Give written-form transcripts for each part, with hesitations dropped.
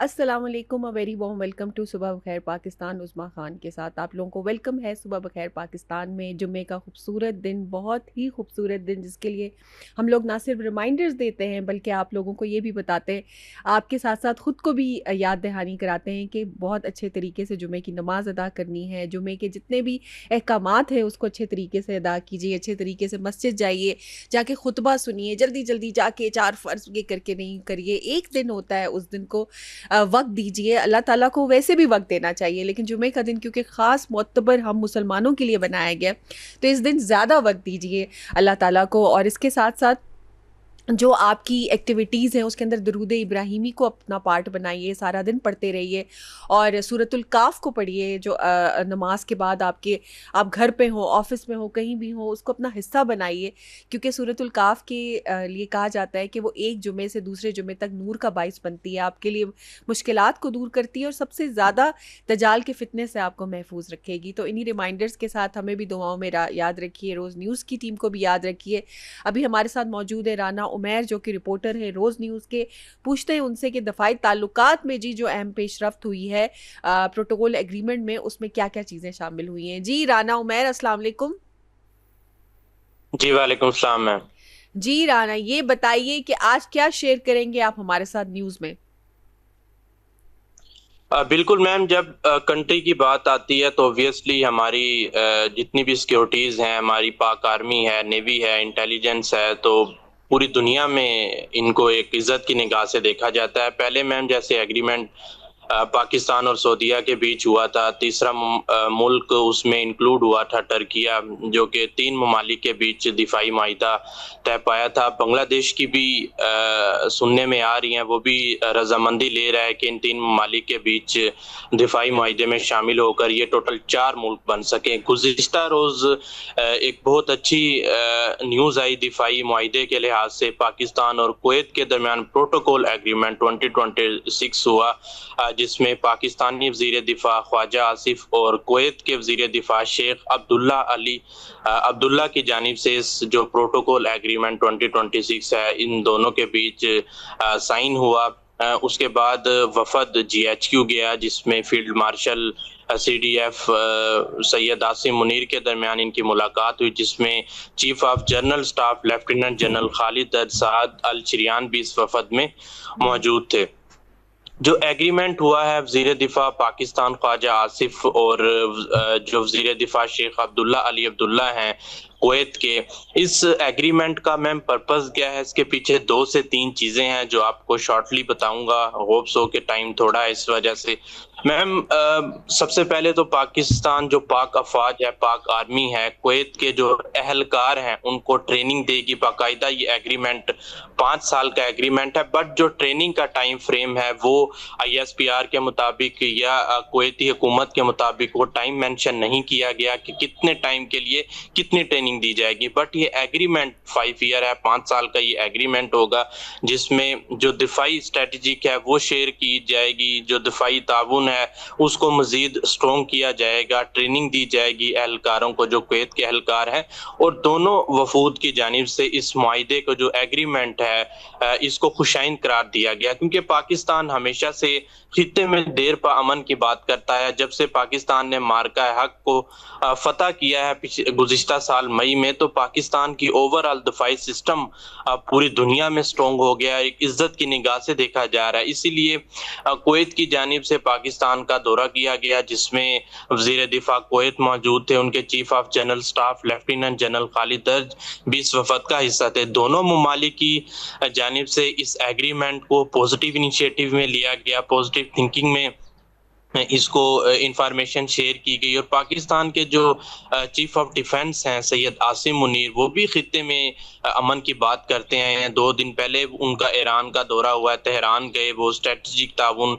अस्सलाम वालेकुम, a very warm welcome to Subah Bakhair Pakistan. उज़्मा ख़ान के साथ आप लोगों को वेलकम है सुबह बखैर पाकिस्तान में। जुम्मे का खूबसूरत दिन, बहुत ही खूबसूरत दिन, जिसके लिए हम लोग ना सिर्फ रिमाइंडर्स देते हैं बल्कि आप लोगों को ये भी बताते हैं, आपके साथ साथ ख़ुद को भी याद दहानी कराते हैं कि बहुत अच्छे तरीके से जुम्मे की नमाज़ अदा करनी है। जुम्मे के जितने भी अहकामात हैं उसको अच्छे तरीके से अदा कीजिए, अच्छे तरीके से मस्जिद जाइए, जाके खुतबा सुनिए, जल्दी जल्दी जाके 4 फ़र्ज़ ये करके नहीं करिए। एक दिन होता है, उस दिन को वक़्त दीजिए। अल्लाह ताला को वैसे भी वक़्त देना चाहिए, लेकिन जुमे का दिन क्योंकि ख़ास मोतबर हम मुसलमानों के लिए बनाया गया, तो इस दिन ज़्यादा वक़्त दीजिए अल्लाह ताला को। और इसके साथ-साथ जो आपकी एक्टिविटीज़ हैं उसके अंदर दरूद इब्राहिमी को अपना पार्ट बनाइए, सारा दिन पढ़ते रहिए। और सूरतुल काफ़ को पढ़िए, जो नमाज के बाद आप घर पे हो, ऑफिस में हो, कहीं भी हो, उसको अपना हिस्सा बनाइए, क्योंकि सूरतुल काफ़ के लिए कहा जाता है कि वो एक जुमे से दूसरे जुमे तक नूर का बाइस बनती है, आपके लिए मुश्किलात को दूर करती है और सबसे ज़्यादा दजाल के फितने से आपको महफूज रखेगी। तो इन्हीं रिमाइंडर्स के साथ हमें भी दुआओं में याद रखिए, रोज़ न्यूज़ की टीम को भी याद रखिए। अभी हमारे साथ मौजूद है राना उमैर, जो कि रिपोर्टर है रोज़ न्यूज़ के। पूछते हैं उनसे कि दफ़ाई ताल्लुकात में जी जो अहम पेशरफ्त हुई है प्रोटोकॉल एग्रीमेंट में, उसमें क्या क्या चीज़ें शामिल हुई हैं। जी राना उमैर, अस्सलाम वालेकुम। जी वालेकुम सलाम मैम। जी राना, ये बताइए कि आज क्या शेयर करेंगे आप हमारे साथ न्यूज़ में। बिल्कुल मैम, जब कंट्री की बात आती है तो ऑब्वियसली हमारी जितनी भी सिक्योरिटीज़ हैं, हमारी पाक आर्मी है, नेवी है, इंटेलिजेंस है, तो पूरी दुनिया में इनको एक इज़्ज़त की निगाह से देखा जाता है। पहले मैम जैसे एग्रीमेंट पाकिस्तान और सऊदीया के बीच हुआ था, तीसरा मुल्क उसमें इंक्लूड हुआ था टर्किया, जो कि 3 ममालिक के बीच दिफाई माहिदा तय पाया था। बांग्लादेश की भी सुनने में आ रही हैं, वो भी रजामंदी ले रहा है कि इन 3 ममालिक के बीच दिफाई माहिदे में शामिल होकर ये टोटल 4 मुल्क बन सकें। गुज़िश्ता रोज़ एक बहुत अच्छी न्यूज़ आई दिफाई माहिदे के लिहाज से। पाकिस्तान और कुवैत के दरमियान प्रोटोकॉल एग्रीमेंट 2026 हुआ, जिसमें पाकिस्तानी वज़ीर दिफा ख्वाजा आसिफ और कुवैत के वज़ीर दिफा शेख अब्दुल्ला की जानिब से इस जो प्रोटोकॉल एग्रीमेंट 2026 है, इन दोनों के बीच साइन हुआ। उसके बाद वफद GHQ गया, जिसमें field marshal CDF Syed Asim Munir के दरमियान इनकी मुलाकात हुई, जिसमें chief of general staff lieutenant general Khalid Saad al Shariyan भी इस वफद में मौजूद थे। जो एग्रीमेंट हुआ है वज़ीर दिफा पाकिस्तान ख्वाजा आसिफ और जो वज़ीर दिफा शेख अब्दुल्ला हैं कुवैत के, इस एग्रीमेंट का मैम पर्पस क्या है, इसके पीछे 2 से 3 चीज़ें हैं जो आपको शॉर्टली बताऊंगा। होप सो के टाइम थोड़ा है, इस वजह से मैम सबसे पहले तो पाकिस्तान जो पाक अफवाज है, पाक आर्मी है, कुवैत के जो अहलकार हैं उनको ट्रेनिंग देगी बाकायदा। ये एग्रीमेंट 5 साल का एग्रीमेंट है, बट जो ट्रेनिंग का टाइम फ्रेम है वो ISPR के मुताबिक या कुवैती हुकूमत के मुताबिक वो टाइम मेंशन नहीं किया गया कि कितने टाइम के लिए कितनी ट्रेनिंग दी जाएगी। बट ये एग्रीमेंट 5 ईयर है, 5 साल का ये एग्रीमेंट होगा, जिसमें जो दिफाई स्ट्रेटजिक है वो शेयर की जाएगी, जो दिफाई ताउन है उसको मजीद स्ट्रॉन्ग किया जाएगा, ट्रेनिंग दी जाएगी एहलकारों को जो कुवैत के एहलकार हैं। और दोनों वफूद की जानिब से इस मुआहिदे को जो एग्रीमेंट है इसको खुशाइन करार दिया गया, क्योंकि पाकिस्तान हमेशा से खित्ते में देर पा अमन की बात करता है। जब से पाकिस्तान ने मार्का हक को फतह किया है गुज़िश्ता साल मई में, तो पाकिस्तान की ओवरऑल दफाई सिस्टम पूरी दुनिया में स्ट्रॉन्ग हो गया, एक इज्जत की निगाह से देखा जा रहा है। इसीलिए कुवैत की जानिब से पाकिस्तान का दौरा किया गया, जिसमें वज़ीर दिफा कुवैत मौजूद थे, उनके chief of general staff lieutenant general Khalid दर्ज भी इस वफद का हिस्सा थे। दोनों ममालिक की जानिब से इस एग्रीमेंट को पॉजिटिव इनिशिएटिव में लिया गया, पॉजिटिव थिंकिंग में इसको इंफॉर्मेशन शेयर की गई। और पाकिस्तान के जो चीफ ऑफ डिफेंस हैं सैयद आसिम मुनीर, वो भी खित्ते में अमन की बात करते हैं। 2 दिन पहले उनका ईरान का दौरा हुआ है, तेहरान गए, वो स्ट्रेटजिक ताउन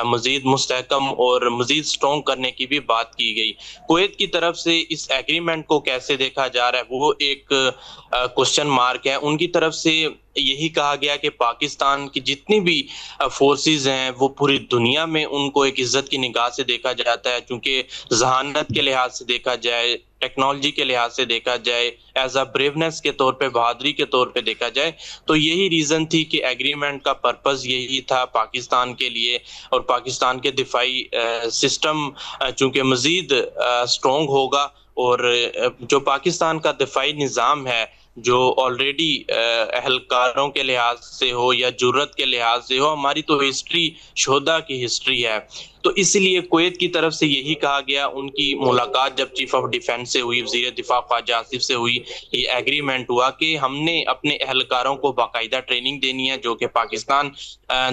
मजीद मुस्तहकम और मजीद स्ट्रॉन्ग करने की भी बात की गई। कुवैत की तरफ से इस एग्रीमेंट को कैसे देखा जा रहा है वो एक क्वेश्चन मार्क है। उनकी तरफ से यही कहा गया कि पाकिस्तान की जितनी भी फोर्सेस हैं वो पूरी दुनिया में उनको एक इज्जत की निगाह से देखा जाता है, क्योंकि जहानत के लिहाज से देखा जाए, टेक्नोलॉजी के लिहाज से देखा जाए, एज अ ब्रेवनेस के तौर पे, बहादुरी के तौर पे देखा जाए, तो यही रीजन थी कि एग्रीमेंट का पर्पस यही था पाकिस्तान के लिए। और पाकिस्तान के दिफाई सिस्टम चूंकि मजीद स्ट्रॉन्ग होगा, और जो पाकिस्तान का दिफाई निज़ाम है जो ऑलरेडी अहलकारों के लिहाज से हो या जुर्रत के लिहाज से हो, हमारी तो हिस्ट्री शोधा की हिस्ट्री है, तो इसलिए कुवैत की तरफ से यही कहा गया। उनकी मुलाकात जब चीफ ऑफ डिफेंस से हुई, वजीर दिफा ख्वाजा आसिफ से हुई, ये एग्रीमेंट हुआ कि हमने अपने अहलकारों को बाकायदा ट्रेनिंग देनी है जो कि पाकिस्तान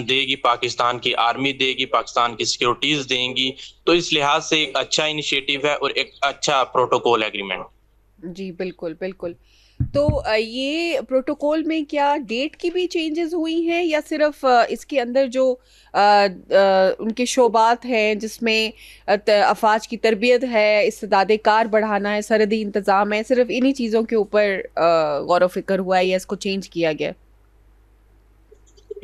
देगी, पाकिस्तान की आर्मी देगी, पाकिस्तान की सिक्योरिटीज देंगी। तो इस लिहाज से एक अच्छा इनिशिएटिव है और एक अच्छा प्रोटोकॉल एग्रीमेंट। जी बिल्कुल बिल्कुल। तो ये प्रोटोकॉल में क्या डेट की भी चेंजेस हुई हैं, या सिर्फ इसके अंदर जो उनके शोबात हैं जिसमें अफवाज की तरबियत है, इस्तेदाद कार बढ़ाना है, सरहदी इंतज़ाम है, सिर्फ इन्हीं चीज़ों के ऊपर गौर व फिक्र हुआ है या इसको चेंज किया गया?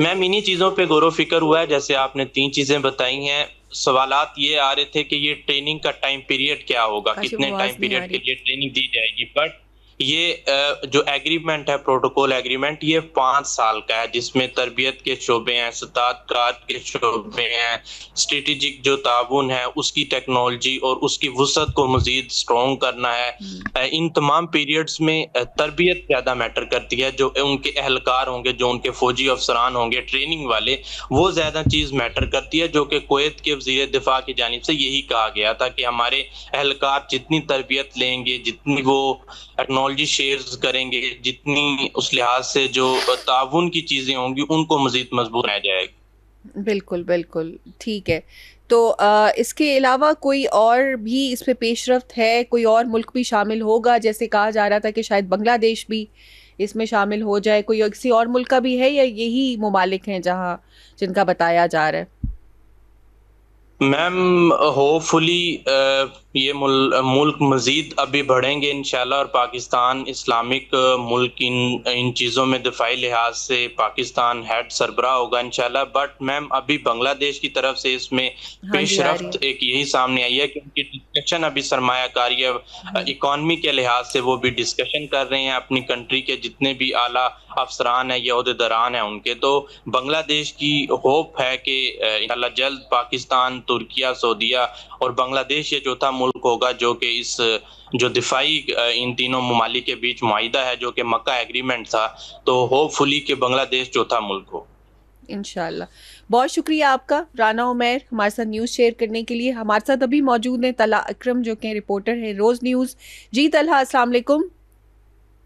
मैम इन्हीं चीजों पे गौर फिक्र हुआ है, जैसे आपने 3 चीजें बताई हैं। सवालात ये आ रहे थे कि ये ट्रेनिंग का टाइम पीरियड क्या होगा, काशिफ, कितने टाइम आवाज़ नहीं आ पीरियड के रही। लिए ट्रेनिंग दी जाएगी, बट ये जो एग्रीमेंट है, प्रोटोकॉल एग्रीमेंट, ये 5 साल का है, जिसमें तरबियत के शोबे हैं, सतात कार के शोबे हैं, स्ट्रेटेजिक जो ताउन है उसकी टेक्नोलॉजी और उसकी वसअत को मजीद स्ट्रॉन्ग करना है। इन तमाम पीरियड्स में तरबियत ज़्यादा मैटर करती है। जो उनके अहलकार होंगे, जो उनके फौजी अफसरान होंगे ट्रेनिंग वाले, वो ज़्यादा चीज़ मैटर करती है, जो कि कुवैत के वज़ीर दिफा की जानिब से यही कहा गया था कि हमारे अहलकार जितनी तरबियत लेंगे, जितनी वो टेक्नोलॉजी शेयर करेंगे, जितनी उस लिहाज से जो ताउन की चीज़ें होंगी उनको मजीद मजबूत बनाया जाएगा। बिल्कुल बिल्कुल, ठीक है। तो इसके अलावा कोई और भी इस पे पेशरफ्त है, कोई और मुल्क भी शामिल होगा? जैसे कहा जा रहा था कि शायद बांग्लादेश भी इसमें शामिल हो जाए, कोई और किसी और मुल्क का भी है, या यही ममालिक हैं जहाँ जिनका बताया जा रहा है? मैम होपफुली ये मुल्क मजीद अभी बढ़ेंगे इंशाल्लाह, और पाकिस्तान इस्लामिक मुल्क इन चीज़ों में दिफाई लिहाज से पाकिस्तान हेड सरबराह होगा इंशाल्लाह। बट मैम अभी बांग्लादेश की तरफ से इसमें हाँ जी, आ रही है। पेशरफ्त एक यही सामने आई है कि उनकी डिस्कशन अभी सरमायाकारी इकॉनमी के लिहाज से वो भी डिस्कशन कर रहे हैं अपनी कंट्री के जितने भी आला अफसरान है या अहदेदारान है उनके। तो बांग्लादेश की होप है कि इंशाल्लाह जल्द पाकिस्तान, तुर्किया, सऊदीया और बांग्लादेश ये चौथा मुल्क होगा जो कि इस जो दिफाई इन तीनों ममालिक के बीच मुआहिदा है जो कि मक्का एग्रीमेंट था, तो होपफुली कि बांग्लादेश चौथा मुल्क हो। इंशाल्लाह। बहुत शुक्रिया आपका राना उमैर, हमारे साथ न्यूज़ शेयर करने के लिए। हमारे साथ अभी मौजूद हैं तलहा अकरम जो कि रिपोर्टर हैं रोज़ न्यूज़। जी तलहा, अस्सलाम वालेकुम।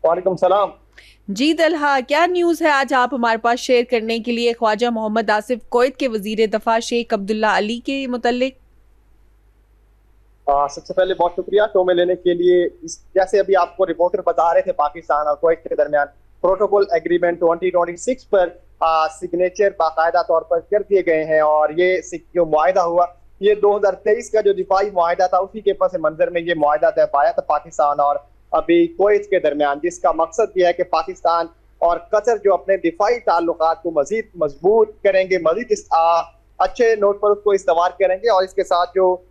वालेकुम सलाम। जी तलहा, क्या न्यूज़ है आज आप हमारे पास शेयर करने के लिए ख्वाजा मोहम्मद आसिफ कुवैत के वजीर दफा शेख अब्दुल्ला अली के मुतल्लिक? सबसे पहले बहुत शुक्रिया शो में लेने के लिए। जैसे अभी आपको रिपोर्टर बता रहे थे, पाकिस्तान और कुवैत के दरमियान प्रोटोकॉल एग्रीमेंट 2026 पर सिग्नेचर बाकायदा तौर पर कर दिए गए हैं, और ये जो मुआहिदा हुआ ये 2023 का जो दिफाई मुआहिदा था उसी के पस मंजर में ये मुआहिदा तय पाया था पाकिस्तान और अभी कुवैत के दरमियान, जिसका मकसद ये है कि पाकिस्तान और कतर जो अपने दिफाई ताल्लुकात को मजीद मजबूत करेंगे, मजीद अच्छे नोट पर उसको इस्तवार करेंगे, और इसके साथ जो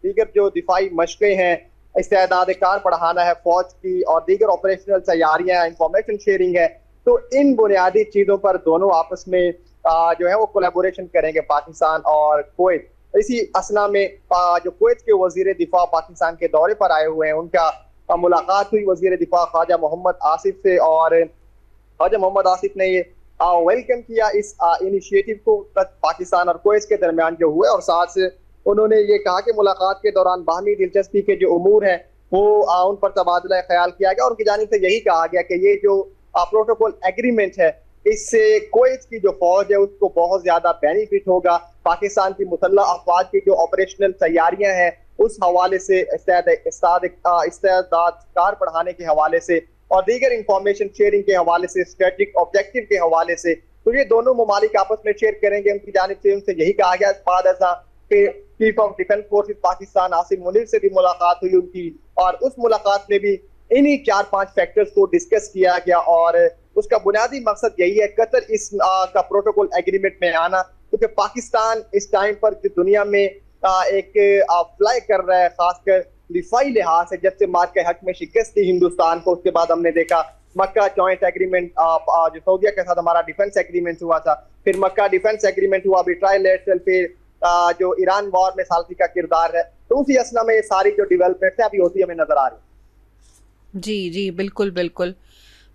दीगर जो दिफाई मशक़ें हैं, इस्तेदाद कार बढ़ाना है फौज की, और दीगर ऑपरेशनल तैयारियां, इंफॉर्मेशन शेयरिंग है, तो इन बुनियादी चीज़ों पर दोनों आपस में जो है वो कोलैबोरेशन करेंगे पाकिस्तान और कुवैत। इसी असना में जो कुवैत के वजीर दिफा पाकिस्तान के दौरे पर आए हुए हैं, उनका मुलाकात हुई वजीर दिफा ख्वाजा मोहम्मद आसिफ से, और ख्वाजा मोहम्मद आसिफ ने ये वेलकम किया इस इनिशिएटिव को पाकिस्तान और कुवैत के दरमियान जो हुए, और साथ से उन्होंने ये कहा कि मुलाकात के दौरान बाहमी दिलचस्पी के जो उमूर हैं वो उन पर तबादला ख्याल किया गया, और उनकी जानिब से यही कहा गया कि ये जो प्रोटोकॉल एग्रीमेंट है इससे कुवैत की जो फौज है उसको बहुत ज्यादा बेनिफिट होगा। पाकिस्तान की मुसल्लह अफवाज की जो ऑपरेशनल तैयारियां हैं उस हवाले से, इस्तेदाद कार बढ़ाने के हवाले से, और दीगर इंफॉर्मेशन शेयरिंग के हवाले से, स्ट्रेटेजिक ऑब्जेक्टिव के हवाले से, तो ये दोनों ममालिक आपस में शेयर करेंगे। उनकी जानिब से उनसे यही कहा गया। Chief of defence forces Pakistan Asim Munir से भी मुलाकात हुई उनकी, और उस मुलाकात में भी इन्हीं 4-5 फैक्टर्स को डिस्कस किया गया, और उसका बुनियादी मकसद यही है कतर इस का प्रोटोकॉल एग्रीमेंट में आना, क्योंकि पाकिस्तान इस टाइम पर जो दुनिया में एक फ्लाई कर रहा है, खासकर दिफाई लिहाज से, जब से मार के हक में शिकस्त दी हिंदुस्तान को, उसके बाद हमने देखा मक्का जॉइंट एग्रीमेंट जो सऊदीया के साथ हमारा डिफेंस एग्रीमेंट हुआ था, फिर मक्का डिफेंस एग्रीमेंट हुआ, अभी ट्राइलेटरल, फिर जो ईरान वॉर में साल्फी का किरदार है, तो उसी असना में ये सारी जो डेवलपमेंट है अभी होती हमें नजर आ रही है। जी जी, बिल्कुल बिल्कुल।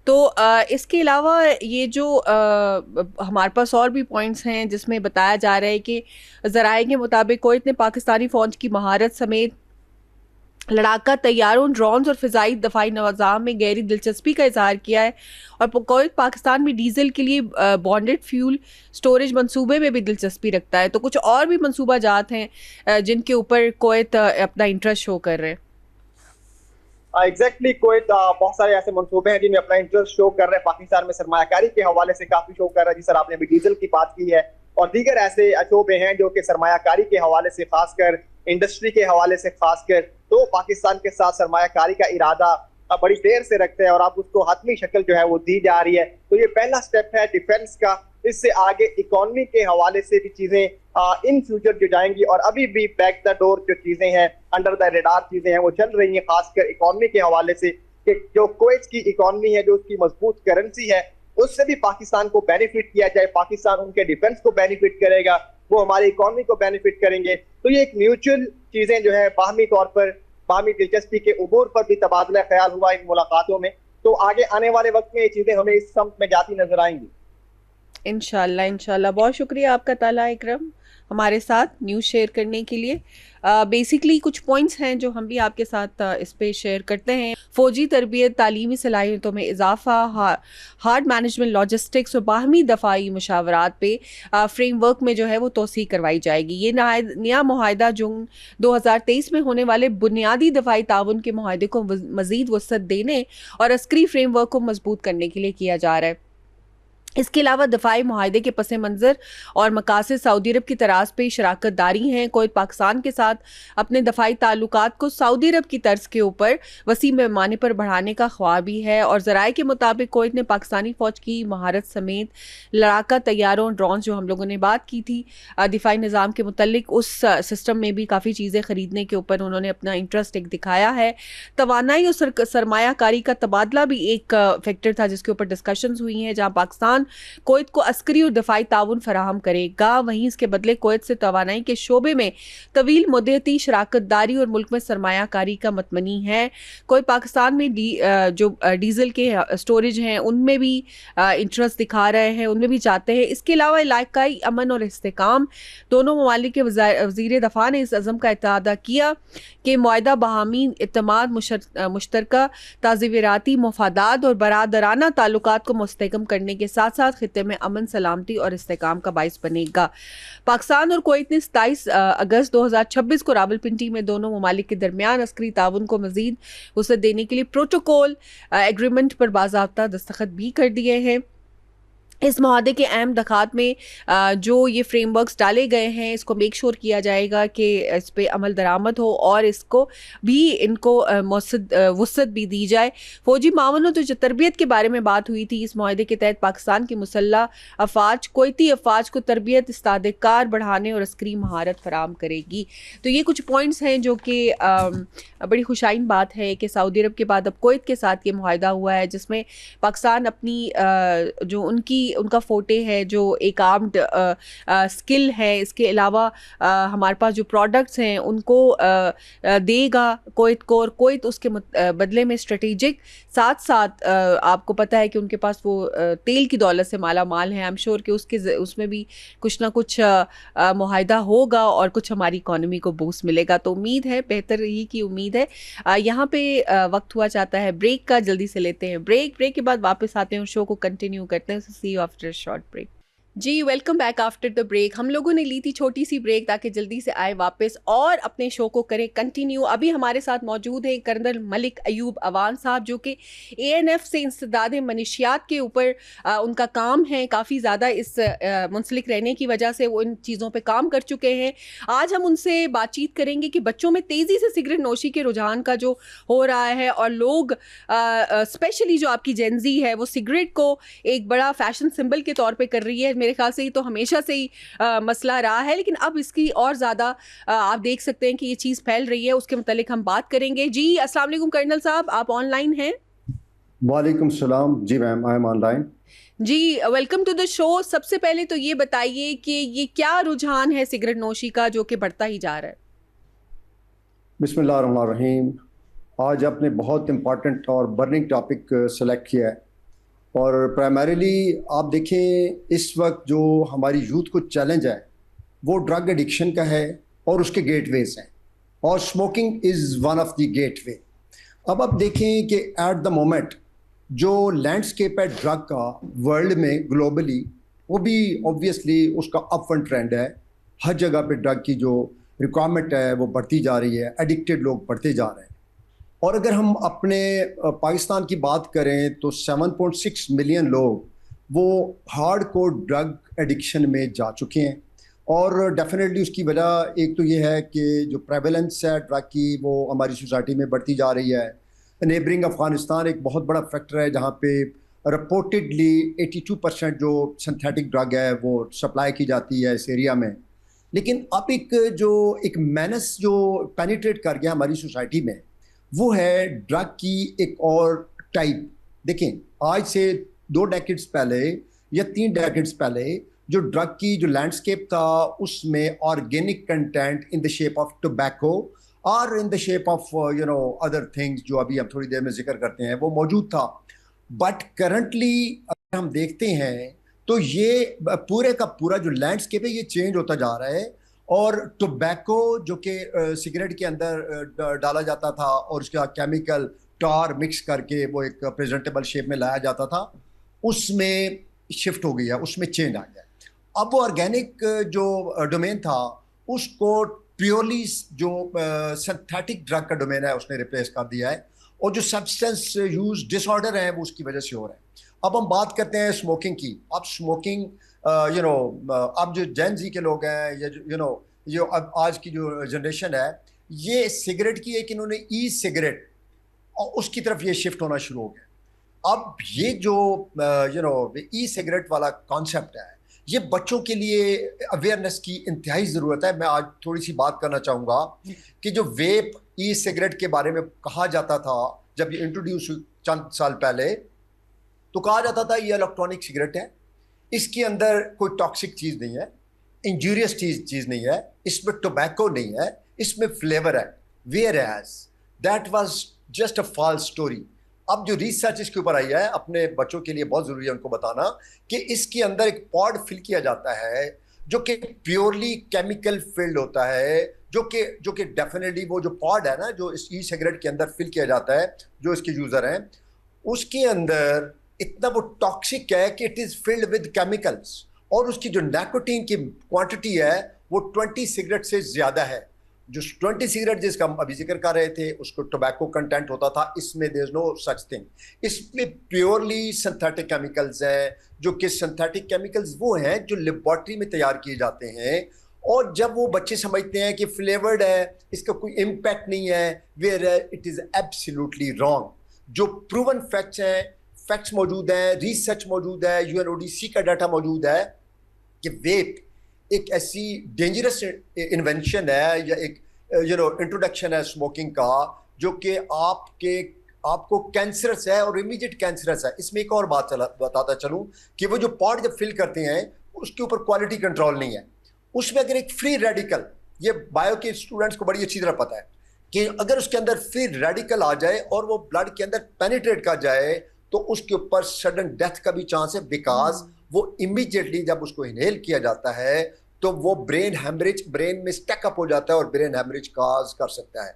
तो इसके अलावा ये जो हमारे पास और भी पॉइंट्स हैं जिसमें बताया जा रहा है कि ज़राए के मुताबिक कुवैत ने पाकिस्तानी फ़ौज की महारत समेत लड़ाका तैयारों, ड्रोन्स और फ़िज़ाई दफ़ाई निज़ाम में गहरी दिलचस्पी का इजहार किया है और कुवैत पाकिस्तान में डीजल के लिए बॉन्डेड फ्यूल स्टोरेज मंसूबे में भी दिलचस्पी रखता है। तो कुछ और भी मंसूबा जात हैं जिनके ऊपर कुवैत अपना इंटरेस्ट शो कर रहे हैं। एग्जैक्टली कुवैत बहुत सारे ऐसे मंसूबे हैं जिनमें अपना इंटरेस्ट शो कर रहे हैं, पाकिस्तान में सरमायाकारी के हवाले से काफी शो कर रहा है, जिस तरह आपने अभी डीजल की बात की है, और दीगर ऐसे शोबे हैं जो कि सरमायाकारी के हवाले से, खासकर इंडस्ट्री के हवाले से खासकर, तो पाकिस्तान के साथ सरमायाकारी का इरादा बड़ी देर से रखते हैं और अब उसको हतमी शक्ल जो है वो दी जा रही है। तो ये पहला स्टेप है डिफेंस का, इससे आगे इकोनॉमी के हवाले से भी चीजें इन फ्यूचर जो जाएंगी, और अभी भी बैक द डोर जो चीजें हैं, अंडर द रेडार चीजें हैं वो चल रही हैं, खासकर इकोनॉमी के हवाले से कि जो कुवैत की इकोनॉमी है, जो उसकी मजबूत करेंसी है, उससे भी पाकिस्तान को बेनिफिट किया जाए, पाकिस्तान उनके डिफेंस को बेनिफिट करेगा, वो हमारी इकोनॉमी को बेनिफिट करेंगे। तो ये एक म्यूचुअल चीजें जो है बाहमी तौर पर, बाहमी दिलचस्पी के उमूर पर भी तबादला ख्याल हुआ इन मुलाकातों में, तो आगे आने वाले वक्त में ये चीजें हमें इस समत में जाती नजर आएंगी। इंशाल्लाह इंशाल्लाह। बहुत शुक्रिया आपका ताला इकरम हमारे साथ न्यूज़ शेयर करने के लिए। बेसिकली कुछ पॉइंट्स हैं जो हम भी आपके साथ इस पे शेयर करते हैं। फ़ौजी तरबियत, तालीमी सलाहियतों में इजाफा, हार्ड मैनेजमेंट, लॉजिस्टिक्स और बाहमी दफ़ाई मुशावरात पे फ्रेमवर्क में जो है वो तोसी करवाई जाएगी। ये नया मुआहदा जून 2023 में होने वाले बुनियादी दफ़ाई ताउन के मुआहदे को मज़ीद वसअत देने और अस्करी फ्रेमवर्क को मजबूत करने के लिए किया जा रहा है। इसके अलावा दफ़ाई मुआहदे के पस मंज़र और मकासद सऊदी अरब की तराज पे शराकत दारी हैं। कुवैत पाकिस्तान के साथ अपने दफ़ाई ताल्लुकात को सऊदी अरब की तर्ज के ऊपर वसी पैमाने पर बढ़ाने का ख्वाब भी है। और ज़राए के मुताबिक कुवैत ने पाकिस्तानी फ़ौज की महारत समेत लड़ाका तैयारों, ड्रोन, जो हम लोगों ने बात की थी दिफाई निज़ाम के मुतल्लिक, उस सिस्टम में भी काफ़ी चीज़ें ख़रीदने के ऊपर उन्होंने अपना इंटरेस्ट एक दिखाया है। तवानाई और सरमायाकारी का तबादला भी एक फैक्टर था जिसके ऊपर डिस्कशंस हुई हैं, जहाँ पाकिस्तान कुवैत को अस्करी और दफाई ताउन फराहम करेगा। वहीं इसके बदले कुवैत से तवानाई के शोबे में तवील मुद्दती शराकत दारी और मुल्क में सरमायाकारी का मतमनी है। कुवैत पाकिस्तान में जो डीजल के स्टोरेज हैं उनमें भी इंटरेस्ट दिखा रहे हैं, उनमें भी चाहते हैं। इसके अलावा इलाकाई अमन और इस्तेकाम, दोनों ममालिक के वज़ीर दफ़ा ने इस अज़म का इत्तादा किया कि मुआहदा बहामी इत्तेमाद, मुश्तरका ताज़ीराती मफादात और बरादराना ताल्लुकात को मुस्तहकम करने के साथ साथ खित्ते में अमन, सलामती और इस्तेकाम का बाइस बनेगा। पाकिस्तान और कुवैत ने 27 अगस्त 2026 को रावलपिंडी में दोनों ममालिक के दरमियान अस्करी ताउन को मजीद वसअत देने के लिए प्रोटोकॉल एग्रीमेंट पर बाज़ाब्ता दस्तखत भी कर दिए हैं। इस मुआहदे के अहम दखात में जो ये फ्रेमवर्क्स डाले गए हैं, इसको मेक श्योर किया जाएगा कि इस पे अमल दरामद हो और इसको भी इनको वसअत भी दी जाए। फ़ौजी मावनत और तरबियत के बारे में बात हुई थी। इस मुआहदे के तहत पाकिस्तान की मुसल्लह अफवाज कुवैती अफवाज को तरबियत, इस्तादकार बढ़ाने और अस्करी महारत फराम करेगी। तो ये कुछ पॉइंट्स हैं जो कि बड़ी खुशाइन बात है कि सऊदी अरब के बाद अब कुवैत के साथ ये मुआहदा हुआ है, जिसमें पाकिस्तान अपनी जो उनका फोटे है, जो एक आर्म्ड स्किल है, इसके अलावा हमारे पास जो प्रोडक्ट्स हैं उनको देगा कुवैत को, और कुवैत उसके बदले में स्ट्रेटेजिक साथ साथ आपको पता है कि उनके पास वो तेल की दौलत से माला माल है। आई एम श्योर कि उसमें भी कुछ ना कुछ मुआहदा होगा और कुछ हमारी इकोनॉमी को बूस्ट मिलेगा। तो उम्मीद है, बेहतर ही की उम्मीद है। यहाँ पे वक्त हुआ चाहता है ब्रेक का, जल्दी से लेते हैं ब्रेक के बाद वापस आते हैं और शो को कंटिन्यू करते हैं। See you after a short break. जी, welcome back after the break. हम लोगों ने ली थी छोटी सी ब्रेक ताकि जल्दी से आए वापस और अपने शो को करें कंटिन्यू। अभी हमारे साथ मौजूद हैं कर्नल मलिक अयूब अवान साहब, जो कि एएनएफ से इंसदाद मनशियात के ऊपर उनका काम है। काफ़ी ज़्यादा इस मुंसलिक रहने की वजह से वो इन चीज़ों पे काम कर चुके हैं। आज हम उनसे बातचीत करेंगे कि बच्चों में तेज़ी से सिगरेट नोशी के रुझान का जो हो रहा है, और लोग स्पेशली जो आपकी जेनजी है वो सिगरेट को एक बड़ा फैशन सिंबल के तौर पे कर रही है। मेरे ख्याल से ही तो हमेशा से ही मसला रहा है, लेकिन अब इसकी और ज़्यादा आप देख सकते हैं कि ये चीज़ फैल रही है। उसके मुतालिक हम बात करेंगे। जी अस्सलाम वालेकुम कर्नल साहब, आप ऑनलाइन हैं? वालेकुम सलाम। जी मैम, आई एम ऑनलाइन। जी, वेलकम टू द शो। सबसे पहले तो ये बताइए कि ये क्या रुझान है सिगरेट नोशी का जो कि बढ़ता ही जा रहा है? बिस्मिल्लाहिर्रहमानिर्रहीम। आज आपने बहुत इम्पॉर्टेंट और बर्निंग टॉपिक सेलेक्ट किया है, और प्राइमरीली आप देखें इस वक्त जो हमारी यूथ को चैलेंज है वो ड्रग एडिक्शन का है और उसके गेटवेज हैं, और smoking is one of the gateway. अब आप देखें कि एट द मोमेंट जो लैंडस्केप है ड्रग का वर्ल्ड में ग्लोबली, वो भी ऑब्वियसली उसका अपवर्ड ट्रेंड है। हर जगह पे ड्रग की जो रिक्वायरमेंट है वो बढ़ती जा रही है, एडिक्टेड लोग बढ़ते जा रहे हैं। और अगर हम अपने पाकिस्तान की बात करें तो 7.6 मिलियन लोग वो हार्ड कोर ड्रग एडिक्शन में जा चुके हैं। और डेफिनेटली उसकी वजह एक तो ये है कि जो प्रेवलेंस है ड्रग की वो हमारी सोसाइटी में बढ़ती जा रही है। नेबरिंग अफ़गानिस्तान एक बहुत बड़ा फैक्टर है जहाँ पे रिपोर्टेडली 82% जो सिंथेटिक ड्रग है वो सप्लाई की जाती है इस एरिया में। लेकिन अब एक मेनस जो पेनिट्रेट कर गया हमारी सोसाइटी में, वो है ड्रग की एक और टाइप। देखें, आज से 2 डेकेड्स पहले या 3 डेकेड्स पहले जो ड्रग की जो लैंडस्केप था उसमें organic content in the shape of tobacco और in the shape of other things जो अभी हम थोड़ी देर में जिक्र करते हैं वो मौजूद था। बट करंटली अगर हम देखते हैं तो ये पूरे का पूरा जो लैंडस्केप है ये चेंज होता जा रहा है। और टोबैको जो कि सिगरेट के अंदर डाला जाता था और उसका केमिकल टार मिक्स करके वो एक प्रेजेंटेबल शेप में लाया जाता था, उसमें शिफ्ट हो गया, उसमें चेंज आ गया। अब वो ऑर्गेनिक जो डोमेन था उसको प्योरली जो सिंथेटिक ड्रग का डोमेन है उसने रिप्लेस कर दिया है, और जो सब्सटेंस यूज डिसऑर्डर है वो उसकी वजह से हो रहा है। अब हम बात करते हैं स्मोकिंग की। अब स्मोकिंग अब जो जेन जी के लोग हैं या जो अब आज की जो जनरेशन है ये सिगरेट की एक इन्होंने ई सिगरेट और उसकी तरफ ये शिफ्ट होना शुरू हो गया। अब ये जो ई सिगरेट वाला कॉन्सेप्ट है ये बच्चों के लिए अवेयरनेस की इंतहाई ज़रूरत है। मैं आज थोड़ी सी बात करना चाहूँगा कि जो वेप ई सिगरेट के बारे में कहा जाता था जब ये इंट्रोड्यूस चंद साल पहले, तो कहा जाता था ये इलेक्ट्रॉनिक सिगरेट है, इसके अंदर कोई टॉक्सिक चीज़ नहीं है, इंजूरियस चीज़ नहीं है, इसमें टोबैको नहीं है, इसमें फ्लेवर है। Whereas that was just a false story. अब जो रिसर्च इसके ऊपर आई है, अपने बच्चों के लिए बहुत ज़रूरी है उनको बताना कि इसके अंदर एक पॉड फिल किया जाता है जो कि प्योरली केमिकल फिल्ड होता है, जो कि डेफिनेटली वो जो पॉड है ना जो इस ई सिगरेट के अंदर फिल किया जाता है, जो इसके यूज़र हैं उसके अंदर इतना वो टॉक्सिक है कि it is filled with chemicals, और उसकी जो निकोटीन की क्वांटिटी है वो 20 सिगरेट से ज़्यादा है। जो 20 सिगरेट जिसका हम अभी जिक्र कर रहे थे उसको टोबैको कंटेंट होता था, इसमें there is no such thing. इसमें प्योरली सिंथेटिक केमिकल्स हैं, जो कि सिंथेटिक केमिकल्स वो हैं जो लेबॉर्ट्री में तैयार किए जाते हैं, और जब वो बच्चे समझते हैं कि फ्लेवर्ड है, इसका कोई इम्पैक्ट नहीं है, where it is absolutely wrong. जो प्रूवन फैक्ट्स हैं, फैक्ट्स मौजूद हैं, रिसर्च मौजूद है, यूएनओडीसी का डाटा मौजूद है कि वेप एक ऐसी डेंजरस इन्वेंशन है या एक इंट्रोडक्शन है स्मोकिंग का जो कि आपको कैंसरस है और इमीडिएट कैंसरस है। इसमें एक और बात बताता चलूं कि वो जो पॉड जब फिल करते हैं उसके ऊपर क्वालिटी कंट्रोल नहीं है। उसमें अगर एक फ्री रेडिकल, ये बायो के स्टूडेंट्स को बड़ी अच्छी तरह पता है कि अगर उसके अंदर फ्री रेडिकल आ जाए और वो ब्लड के अंदर पेनिट्रेट कर जाए तो उसके ऊपर सडन डेथ का भी चांस है, बिकॉज वो इमीडिएटली जब उसको इनहेल किया जाता है तो वो ब्रेन हेमरेज, ब्रेन में स्टैकअप हो जाता है और ब्रेन हेमरेज काज कर सकता है।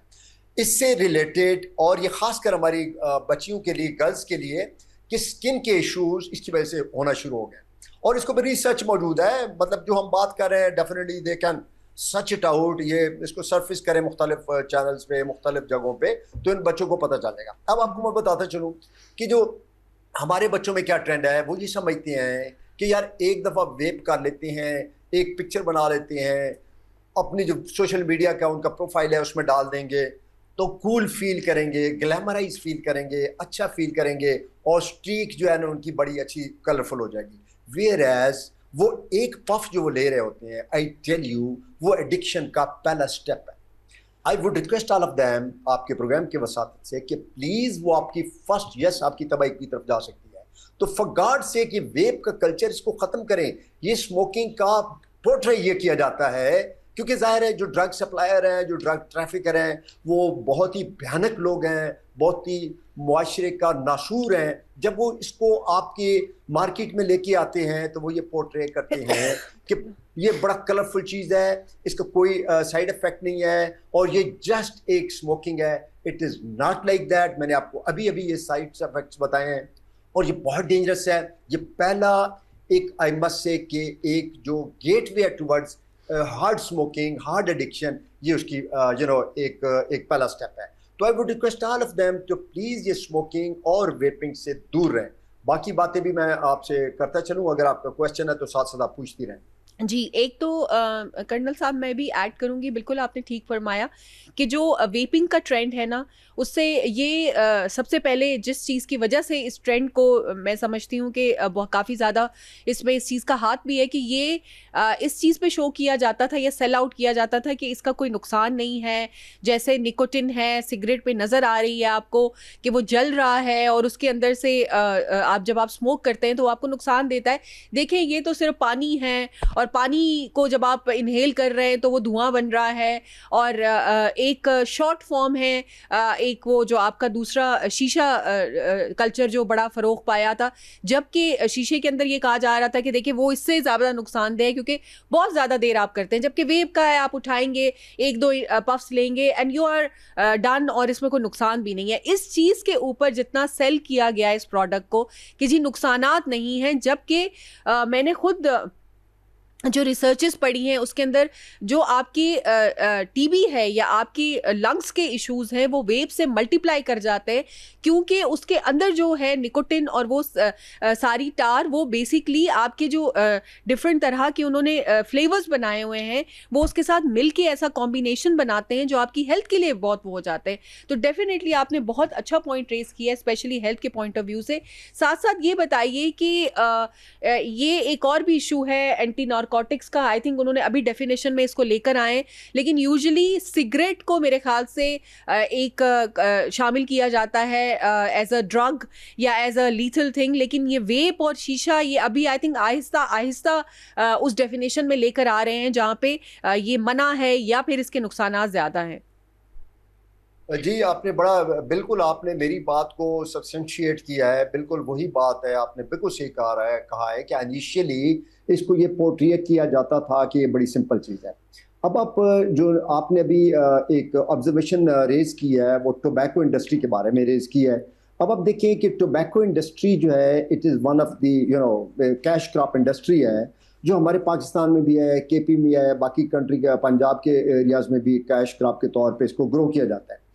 इससे रिलेटेड, और ये खासकर हमारी बच्चियों के लिए, गर्ल्स के लिए, कि स्किन के इश्यूज इसकी वजह से होना शुरू हो गए। और इसको भी रिसर्च मौजूद है, मतलब जो हम बात कर रहे हैं definitely they can such it out, ये इसको सरफेस करें मुख्तलिफ चैनल्स पे, मुख्तलिफ जगहों पे, तो इन बच्चों को पता चलेगा। अब आपको मैं बताता चलूँ कि जो हमारे बच्चों में क्या ट्रेंड है, वो ये समझते हैं कि यार एक दफ़ा वेप कर लेते हैं, एक पिक्चर बना लेते हैं, अपनी जो सोशल मीडिया का उनका प्रोफाइल है उसमें डाल देंगे तो कूल फील करेंगे, ग्लैमराइज फील करेंगे, अच्छा फील करेंगे, और स्ट्रीक जो है ना उनकी बड़ी अच्छी कलरफुल हो जाएगी। वेयर एज वो एक पफ जो वो ले रहे होते हैं, आई टेल यू, वो एडिक्शन का पहला स्टेप है। आई would request all of them आपके प्रोग्राम के वसात से कि प्लीज़ वो आपकी फर्स्ट यस आपकी तबाही की तरफ जा सकती है, तो फॉर गॉड से कि वेप का कल्चर इसको ख़त्म करें। ये स्मोकिंग का पोर्ट्रे ये किया जाता है क्योंकि जाहिर है जो ड्रग सप्लायर हैं, जो ड्रग ट्रैफिकर हैं, वो बहुत ही भयानक लोग हैं, बहुत ही मुआशरे का नाशूर हैं। जब वो इसको आपके मार्केट में लेके आते हैं तो वो ये पोर्ट्रे करते हैं कि ये बड़ा कलरफुल चीज़ है, इसका कोई साइड इफ़ेक्ट नहीं है और ये जस्ट एक स्मोकिंग है। It is not like that. मैंने आपको अभी अभी ये साइड इफ़ेक्ट्स बताए हैं और ये बहुत डेंजरस है। ये पहला एक आई मस्ट से कि एक जो gateway towards hard smoking, hard addiction, ये उसकी एक पहला स्टेप है। तो I would request all of them to please ये स्मोकिंग और वेपिंग से दूर रहें। बाकी बातें भी मैं आपसे करता चलूँ, अगर आपका क्वेश्चन है तो साथ साथ आप पूछती रहें। जी, एक तो कर्नल साहब मैं भी ऐड करूँगी, बिल्कुल आपने ठीक फरमाया कि जो वेपिंग का ट्रेंड है ना, उससे ये सबसे पहले जिस चीज़ की वजह से इस ट्रेंड को मैं समझती हूँ कि काफ़ी ज़्यादा इसमें इस चीज़ का हाथ भी है कि ये इस चीज़ पे शो किया जाता था या सेल आउट किया जाता था कि इसका कोई नुकसान नहीं है। जैसे निकोटिन है, सिगरेट पे नज़र आ रही है आपको कि वो जल रहा है और उसके अंदर से आप जब आप स्मोक करते हैं तो आपको नुकसान देता है। देखें, ये तो सिर्फ पानी है और पानी को जब आप इनहेल कर रहे हैं तो वो धुआं बन रहा है। और एक शॉर्ट फॉर्म है, एक वो जो आपका दूसरा शीशा कल्चर जो बड़ा फ़रोग पाया था, जबकि शीशे के अंदर ये कहा जा रहा था कि देखिए वो इससे ज़्यादा नुकसानदेह है क्योंकि बहुत ज़्यादा देर आप करते हैं, जबकि वेब का है आप उठाएंगे, एक दो पफ्स लेंगे एंड यू आर डन और इसमें कोई नुकसान भी नहीं है। इस चीज़ के ऊपर जितना सेल किया गया इस प्रोडक्ट को कि जी नुकसानात नहीं हैं, जबकि मैंने खुद जो रिसर्चेस पढ़ी हैं उसके अंदर जो आपकी टीबी है या आपकी लंग्स के इश्यूज़ हैं वो वेप से मल्टीप्लाई कर जाते हैं क्योंकि उसके अंदर जो है निकोटिन और वो सारी टार वो बेसिकली आपके जो डिफरेंट तरह के उन्होंने फ्लेवर्स बनाए हुए हैं वो उसके साथ मिल के ऐसा कॉम्बिनेशन बनाते हैं जो आपकी हेल्थ के लिए बहुत वो हो जाते हैं। तो डेफिनेटली आपने बहुत अच्छा पॉइंट रेस किया है, स्पेशली हेल्थ के पॉइंट ऑफ व्यू से। साथ साथ ये बताइए कि ये एक और भी इशू है एंटी नार्कोटिक्स का, आई थिंक उन्होंने अभी डेफिनेशन में इसको लेकर आए, लेकिन यूजुअली सिगरेट को मेरे ख्याल से एक शामिल किया जाता है एज अ ड्रग या एज अ लीथल थिंग, लेकिन ये वेप और शीशा ये अभी आई थिंक आहिस्ता आहिस्ता उस डेफिनेशन में लेकर आ रहे हैं जहाँ पे ये मना है या फिर इसके नुकसानात ज़्यादा हैं। जी, आपने बड़ा, बिल्कुल आपने मेरी बात को सब्सटेंशिएट किया है, बिल्कुल वही बात है, आपने बिल्कुल सही कहा है कि इनिशियली इसको ये पोर्ट्रेट किया जाता था कि ये बड़ी सिंपल चीज़ है। अब आप जो आपने अभी एक ऑब्जर्वेशन रेज किया है वो टोबैको इंडस्ट्री के बारे में रेज किया है। अब आप देखिए कि टोबैको इंडस्ट्री जो है it is one of the cash crop industry है जो हमारे पाकिस्तान में भी है, केपी में है, बाकी कंट्री के पंजाब के एरियाज में भी कैश क्रॉप के तौर पे इसको ग्रो किया जाता है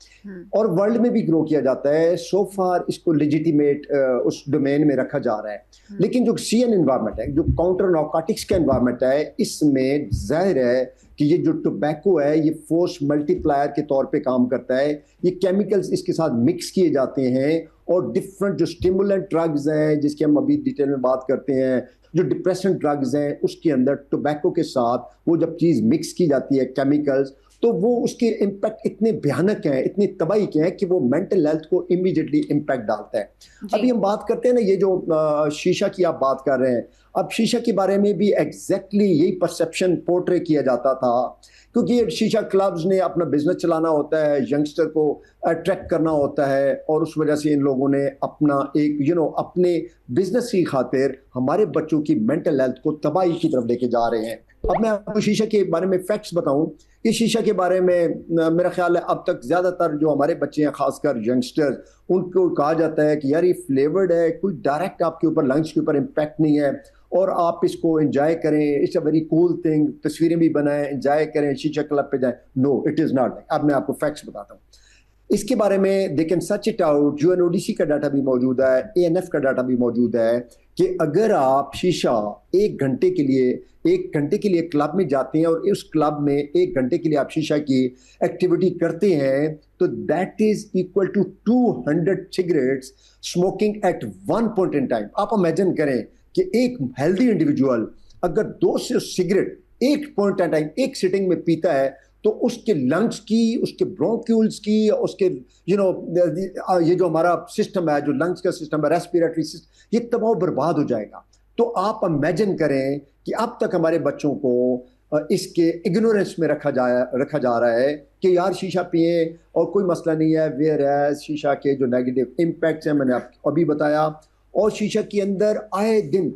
और वर्ल्ड में भी ग्रो किया जाता है। सो फार इसको लेजिटिमेट उस डोमेन में रखा जा रहा है, लेकिन जो सीएन एनवायरनमेंट है, जो काउंटर नार्कोटिक्स का एनवायरनमेंट है, इसमें जाहिर है कि ये जो टोबैको है ये फोर्स मल्टीप्लायर के तौर पे काम करता है। ये केमिकल्स इसके साथ मिक्स किए जाते हैं और डिफरेंट जो स्टिमुलेंट ड्रग्स हैं जिसकी हम अभी डिटेल में बात करते हैं, जो डिप्रेशन ड्रग्स हैं उसके अंदर टोबैको के साथ वो जब चीज़ मिक्स की जाती है केमिकल्स, तो वो उसके इम्पैक्ट इतने भयानक हैं, इतनी तबाही के हैं कि वो मेंटल हेल्थ को इमीडिएटली इम्पैक्ट डालता है। अभी हम बात करते हैं ना, ये जो शीशा की आप बात कर रहे हैं, अब शीशा के बारे में भी एग्जैक्टली यही परसेप्शन पोर्ट्रे किया जाता था क्योंकि ये शीशा क्लब्स ने अपना बिजनेस चलाना होता है, यंगस्टर को अट्रैक्ट करना होता है और उस वजह से इन लोगों ने अपना एक अपने बिजनेस की खातिर हमारे बच्चों की मेंटल हेल्थ को तबाही की तरफ लेके जा रहे हैं। अब मैं आपको शीशा के बारे में फैक्ट्स बताऊं कि शीशा के बारे में मेरा ख्याल है अब तक ज़्यादातर जो हमारे बच्चे हैं, खासकर यंगस्टर्स, उनको कहा जाता है कि यार ये फ्लेवर्ड है, कोई डायरेक्ट आपके ऊपर लंग्स के ऊपर इम्पैक्ट नहीं है और आप इसको एंजॉय करें, it's a very cool thing, तस्वीरें भी बनाएं, एंजॉय करें, शीशा क्लब पे जाएं। No, it is not. अब मैं आपको फैक्ट्स बताता हूँ इसके बारे में। They can search it out, UNODC का डाटा भी मौजूद है, एएनएफ का डाटा भी मौजूद है कि अगर आप शीशा 1 घंटे के लिए क्लब में जाते हैं और उस क्लब में 1 घंटे के लिए आप शीशा की एक्टिविटी करते हैं तो that is equal to 200 cigarettes smoking at one point in time. आप इमेजिन करें कि एक हेल्दी इंडिविजुअल अगर 200 सिगरेट एक पॉइंट इन टाइम एक सिटिंग में पीता है तो उसके लंग्स की, उसके ब्रोंक्यूल्स की, उसके ये जो हमारा सिस्टम है, जो लंग्स का सिस्टम है, रेस्पिरेटरी सिस्टम, ये तबाह बर्बाद हो जाएगा। तो आप इमेजिन करें कि अब तक हमारे बच्चों को इसके इग्नोरेंस में रखा जा रहा है कि यार शीशा पिए और कोई मसला नहीं है, वेयर है शीशा के जो नेगेटिव इम्पैक्ट्स हैं मैंने आपको अभी बताया। और शीशा के अंदर आए दिन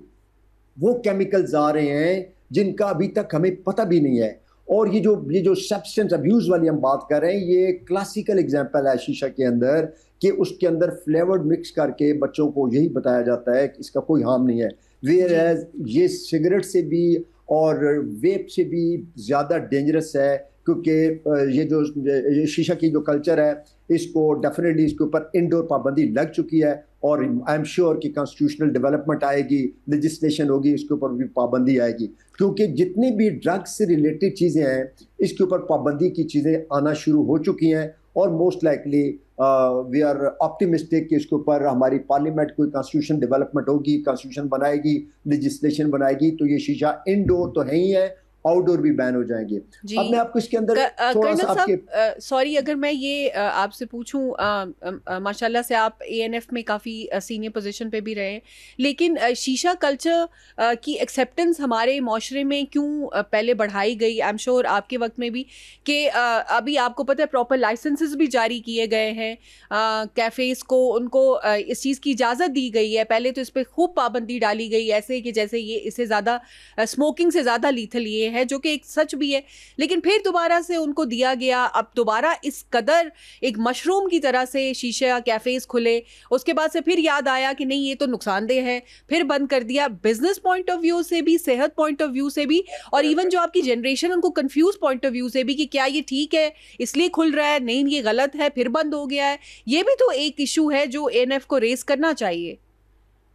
वो केमिकल्स आ रहे हैं जिनका अभी तक हमें पता भी नहीं है। और ये जो सब्सटेंस अब्यूज वाली हम बात कर रहे हैं, ये क्लासिकल एग्जांपल है शीशा के अंदर कि उसके अंदर फ्लेवर्ड मिक्स करके बच्चों को यही बताया जाता है कि इसका कोई हार्म नहीं है। वेयर एज ये सिगरेट से भी और वेप से भी ज़्यादा डेंजरस है, क्योंकि ये जो शीशा की जो कल्चर है इसको डेफिनेटली इसके ऊपर इंडोर पाबंदी लग चुकी है और आई एम श्योर कि कॉन्स्टिट्यूशनल डेवलपमेंट आएगी, लेजिस्लेशन होगी, इसके ऊपर भी पाबंदी आएगी। क्योंकि जितनी भी ड्रग्स से रिलेटेड चीज़ें हैं इसके ऊपर पाबंदी की चीज़ें आना शुरू हो चुकी हैं और most likely we are optimistic कि इसके ऊपर हमारी पार्लियामेंट कोई कॉन्स्टिट्यूशन डेवलपमेंट होगी, कॉन्स्टिट्यूशन बनाएगी, लेजिस्लेशन बनाएगी, तो ये शीशा इंडोर तो है ही है, आउटडोर भी बैन हो जाएंगे। अब मैं आपको इसके अंदर थोड़ा सा आपके सॉरी अगर मैं ये आपसे पूछूं, माशाल्लाह से आप एएनएफ में काफ़ी सीनियर पोजीशन पे भी रहे हैं, लेकिन शीशा कल्चर की एक्सेप्टेंस हमारे माशरे में क्यों पहले बढ़ाई गई? आई एम श्योर आपके वक्त में भी कि अभी आपको पता है प्रॉपर लाइसेंसेस भी जारी किए गए हैं, कैफ़ेज़ को उनको इस चीज़ की इजाज़त दी गई है। पहले तो इस पर खूब पाबंदी डाली गई ऐसे कि जैसे ये इससे ज़्यादा स्मोकिंग से ज़्यादा लीथल ये है, जो कि एक सच भी है, लेकिन फिर दोबारा से उनको दिया गया। अब दोबारा इस कदर एक मशरूम की तरह से शीशा कैफेज खुले, उसके बाद से फिर याद आया कि नहीं ये तो नुकसानदेह है, फिर बंद कर दिया। बिजनेस पॉइंट ऑफ व्यू से भी, सेहत पॉइंट ऑफ व्यू से भी, और इवन जो आपकी जनरेशन उनको कंफ्यूज पॉइंट ऑफ व्यू से भी कि क्या ये ठीक है इसलिए खुल रहा है, नहीं ये गलत है फिर बंद हो गया है। ये भी तो एक इशू है जो एएनएफ को रेस करना चाहिए।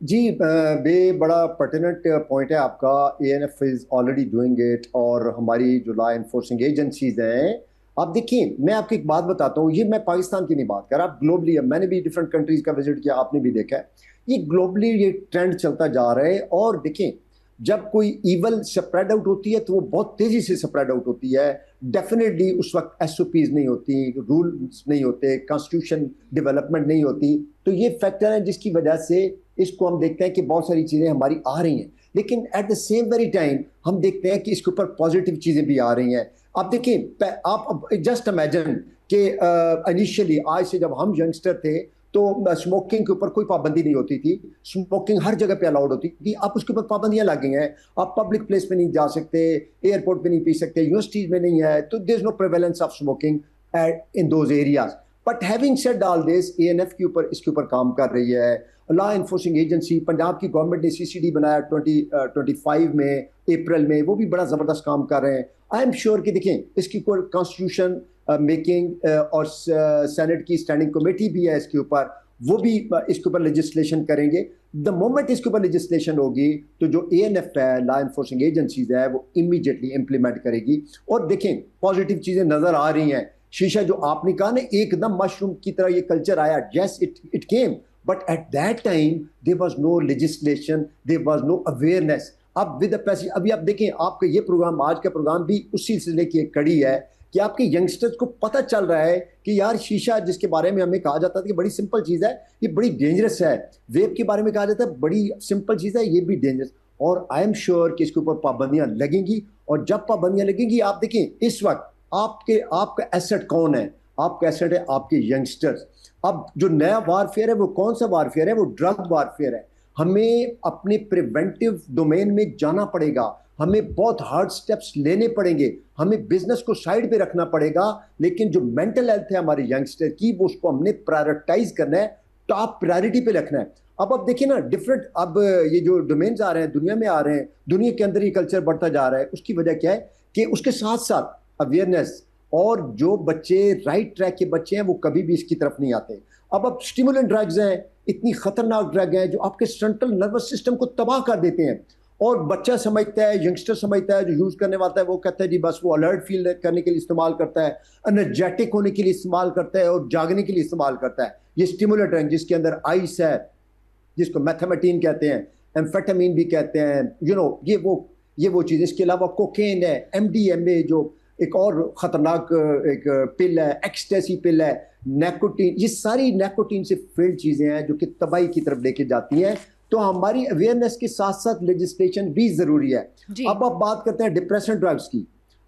जी, बे बड़ा पर्टिनेंट पॉइंट है आपका। ANF is already doing it और हमारी जो लॉ एनफोर्सिंग एजेंसीज हैं, आप देखिए मैं आपको एक बात बताता हूँ, ये मैं पाकिस्तान की नहीं बात कर रहा, आप ग्लोबली, मैंने भी डिफरेंट कंट्रीज का विजिट किया, आपने भी देखा है, ये ग्लोबली ये ट्रेंड चलता जा रहा है। और देखें जब कोई ईवल स्प्रेड आउट होती है तो वो बहुत तेजी से स्प्रेड आउट होती है। डेफिनेटली उस वक्त एसओपीज नहीं होती, रूल्स नहीं होते, कॉन्स्टिट्यूशन डेवलपमेंट नहीं होती, तो ये फैक्टर है जिसकी वजह से इसको हम देखते हैं कि बहुत सारी चीज़ें हमारी आ रही हैं, लेकिन at the same very time हम देखते हैं कि इसके ऊपर पॉजिटिव चीज़ें भी आ रही हैं। आप देखिए, आप जस्ट इमेजिन कि इनिशियली आज से जब हम यंगस्टर थे तो स्मोकिंग के ऊपर कोई पाबंदी नहीं होती थी, स्मोकिंग हर जगह पे अलाउड होती थी। अब उसके ऊपर पाबंदियां लग गई हैं, आप पब्लिक प्लेस पे नहीं जा सकते, एयरपोर्ट पे नहीं पी सकते, यूनिवर्सिटीज में नहीं है, तो there is no prevalence of smoking in those areas. But having said all this, ANF के ऊपर इसके ऊपर काम कर रही है। लॉ एनफोर्सिंग एजेंसी पंजाब की गवर्नमेंट ने सीसीडी बनाया 2025 में अप्रैल में, वो भी बड़ा ज़बरदस्त काम कर रहे हैं। आई एम श्योर कि देखें इसकी कोई कॉन्स्टिट्यूशन मेकिंग और सेनेट की स्टैंडिंग कमेटी भी है इसके ऊपर, वो भी इसके ऊपर लेजिस्लेशन करेंगे। द मोमेंट इसके ऊपर लेजिस्लेशन होगी तो जो एएनएफ है, लॉ एनफोर्सिंग एजेंसीज है, वो इमीडिएटली इम्प्लीमेंट करेगी। और देखें पॉजिटिव चीज़ें नज़र आ रही हैं। शीशा जो आपने कहा ना एकदम मशरूम की तरह ये कल्चर आया, yes it came, but at that time there was no legislation, there was no awareness. अब विद पैसे अभी आप देखें, आपका ये प्रोग्राम, आज का प्रोग्राम भी उसी सिलसिले की एक कड़ी है कि आपके यंगस्टर्स को पता चल रहा है कि यार शीशा जिसके बारे में हमें कहा जाता था कि बड़ी सिंपल चीज़ है, ये बड़ी डेंजरस है। वेप के बारे में कहा जाता है बड़ी सिंपल चीज़ है, ये भी डेंजरस। और आई एम श्योर कि इसके ऊपर पाबंदियां लगेंगी, और जब पाबंदियां लगेंगी, आप देखें इस वक्त आपका एसेट कौन है? आपका एसेट है आपके यंगस्टर्स। अब जो नया वारफेयर है वो कौन सा वारफेयर है? वो ड्रग वारफेयर है। हमें अपने प्रिवेंटिव डोमेन में जाना पड़ेगा, हमें बहुत हार्ड स्टेप्स लेने पड़ेंगे, हमें बिजनेस को साइड पे रखना पड़ेगा, लेकिन जो मेंटल हेल्थ है हमारे यंगस्टर की, वो उसको हमने प्रायोरिटाइज करना है, टॉप प्रायोरिटी पे रखना है। अब देखिए ना डिफरेंट, अब ये जो डोमेन्स आ रहे हैं दुनिया में आ रहे हैं, दुनिया के अंदर ये कल्चर बढ़ता जा रहा है। उसकी वजह क्या है कि उसके साथ साथ अवेयरनेस, और जो बच्चे राइट ट्रैक के बच्चे हैं वो कभी भी इसकी तरफ नहीं आते। अब स्टिमुलेंट ड्रग्स हैं, इतनी खतरनाक ड्रग हैं जो आपके सेंट्रल नर्वस सिस्टम को तबाह कर देते हैं, और बच्चा समझता है, यंगस्टर समझता है, जो यूज करने वाला है वो कहता है जी बस वो अलर्ट फील करने के लिए इस्तेमाल करता है, एनर्जेटिक होने के लिए इस्तेमाल करता है और जागने के लिए इस्तेमाल करता है। ये स्टिमुलेंट है जिसके अंदर आइस है, जिसको मैथमेटिन कहते हैं, एम्फेटामिन भी कहते हैं, ये वो चीज़। इसके अलावा कोकेन है, MDMA जो एक और ख़तरनाक एक पिल है, एक्सटेसी पिल है, निकोटीन, ये सारी निकोटीन से फिल्ड चीज़ें हैं जो कि तबाही की तरफ लेके जाती हैं। तो हमारी अवेयरनेस के साथ साथ लेजिस्लेशन भी ज़रूरी है। अब आप बात करते हैं डिप्रेशन ड्रग्स की।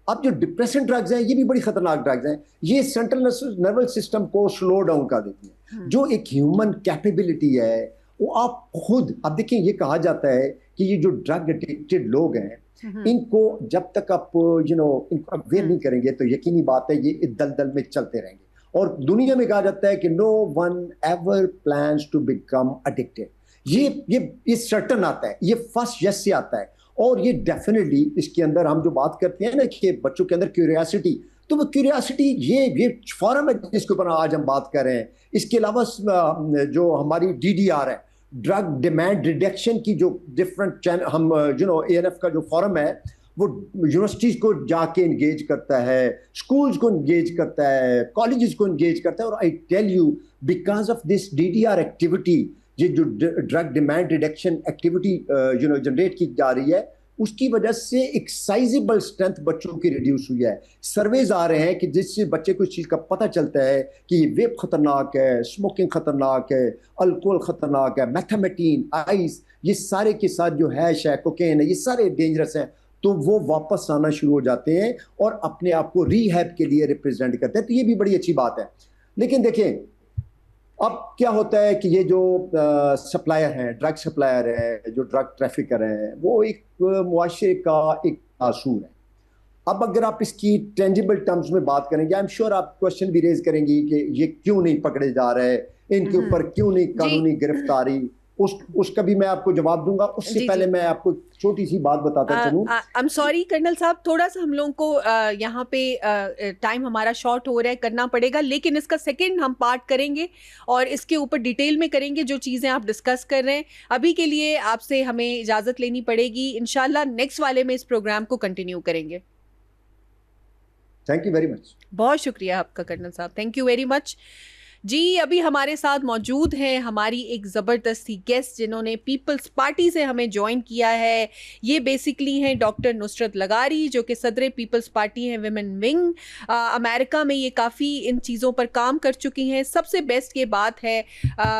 अब जो डिप्रेशन ड्रग्स हैं ये भी बड़ी खतरनाक ड्रग्स हैं। ये सेंट्रल नर्वस सिस्टम को स्लो डाउन कर देती हैं। जो एक ह्यूमन कैपेबिलिटी है वो आप खुद, अब देखिए ये कहा जाता है कि ये जो ड्रग एडिक्टेड लोग हैं इनको जब तक आप इनको अवेयर नहीं करेंगे तो यकीनी बात है ये दलदल में चलते रहेंगे। और दुनिया में कहा जाता है कि no one ever plans to become addicted. ये सर्टन आता है, ये फर्स्ट यस से आता है। और ये डेफिनेटली इसके अंदर हम जो बात करते हैं ना कि बच्चों के अंदर क्यूरियोसिटी, तो वो क्यूरियोसिटी ये फॉरम है जिसके ऊपर आज हम बात कर रहे हैं। इसके अलावा जो हमारी DDR है, ड्रग डिमांड रिडक्शन की जो डिफरेंट हम ANF का जो फॉरम है वो यूनिवर्सिटीज़ को जाके इंगेज करता है, स्कूल्स को इंगेज करता है, कॉलेजेस को इंगेज करता है। और I tell you because of this DDR activity, ये जो drug demand reduction activity generate की जा रही है, उसकी वजह से एक साइजेबल स्ट्रेंथ बच्चों की रिड्यूस हुई है। सर्वेज आ रहे हैं कि जिससे बच्चे को इस चीज़ का पता चलता है कि ये वेप खतरनाक है, स्मोकिंग खतरनाक है, अल्कोहल खतरनाक है, मैथमेटिन, आइस, ये सारे के साथ जो हैश है, कोकेन है, ये सारे डेंजरस हैं। तो वो वापस आना शुरू हो जाते हैं और अपने आप को रीहैब के लिए रिप्रेजेंट करते हैं। तो ये भी बड़ी अच्छी बात है। लेकिन देखें अब क्या होता है कि ये जो सप्लायर हैं, ड्रग सप्लायर है, जो ड्रग ट्रैफिकर हैं, वो एक मुआशरे का एक तासूर है। अब अगर आप इसकी टेंजिबल टर्म्स में बात करेंगे, आई एम श्योर आप क्वेश्चन भी रेज करेंगी कि ये क्यों नहीं पकड़े जा रहे, इनके ऊपर क्यों नहीं कानूनी गिरफ्तारी, उसका भी मैं आपको जवाब दूंगा। उससे पहले मैं आपको छोटी सी बात बताता चलूं। आई एम सॉरी कर्नल साहब, थोड़ा सा हम लोगों को यहाँ पे टाइम हमारा शॉर्ट हो रहा है, करना पड़ेगा, लेकिन इसका सेकंड हम पार्ट करेंगे और इसके ऊपर डिटेल में करेंगे जो चीज़ें आप डिस्कस कर रहे हैं। अभी के लिए आपसे हमें इजाज़त लेनी पड़ेगी। इंशाल्लाह नेक्स्ट वाले में इस प्रोग्राम को कंटिन्यू करेंगे। Thank you very much. बहुत शुक्रिया आपका कर्नल साहब, थैंक यू वेरी मच जी। अभी हमारे साथ मौजूद हैं हमारी एक ज़बरदस्ती गेस्ट जिन्होंने पीपल्स पार्टी से हमें ज्वाइन किया है। ये बेसिकली हैं डॉक्टर नुसरत लगारी, जो कि सदर पीपल्स पार्टी हैं विमेन विंग। अमेरिका में ये काफ़ी इन चीज़ों पर काम कर चुकी हैं। सबसे बेस्ट ये बात है,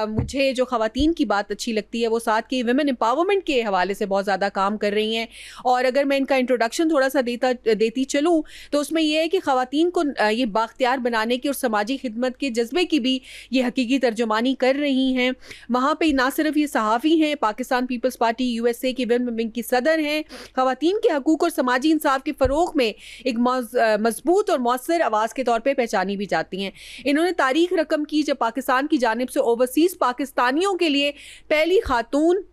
मुझे जो ख़वातीन की बात अच्छी लगती है वो साथ के विमेन एम्पावरमेंट के हवाले से बहुत ज़्यादा काम कर रही हैं। और अगर मैं इनका इंट्रोडक्शन थोड़ा सा देती चलूँ तो उसमें यह है कि ख़वातीन को ये बाख्तियार बनाने की और समाजी खिदमत के जज्बे की भी ये हकीकी तर्जुमानी कर रही हैं। वहाँ पे ना सिर्फ ये सहाफ़ी हैं, पाकिस्तान पीपल्स पार्टी USA की विमेन विंग की सदर हैं। ख़वातीन के हकूक़ और समाजी इंसाफ के फ़रोग़ में एक मजबूत और मौसर आवाज़ के तौर पे पहचानी भी जाती हैं। इन्होंने तारीख़ रकम की जब पाकिस्तान की जानिब से ओवरसीज़ पाकिस्तानियों के लिए पहली खातून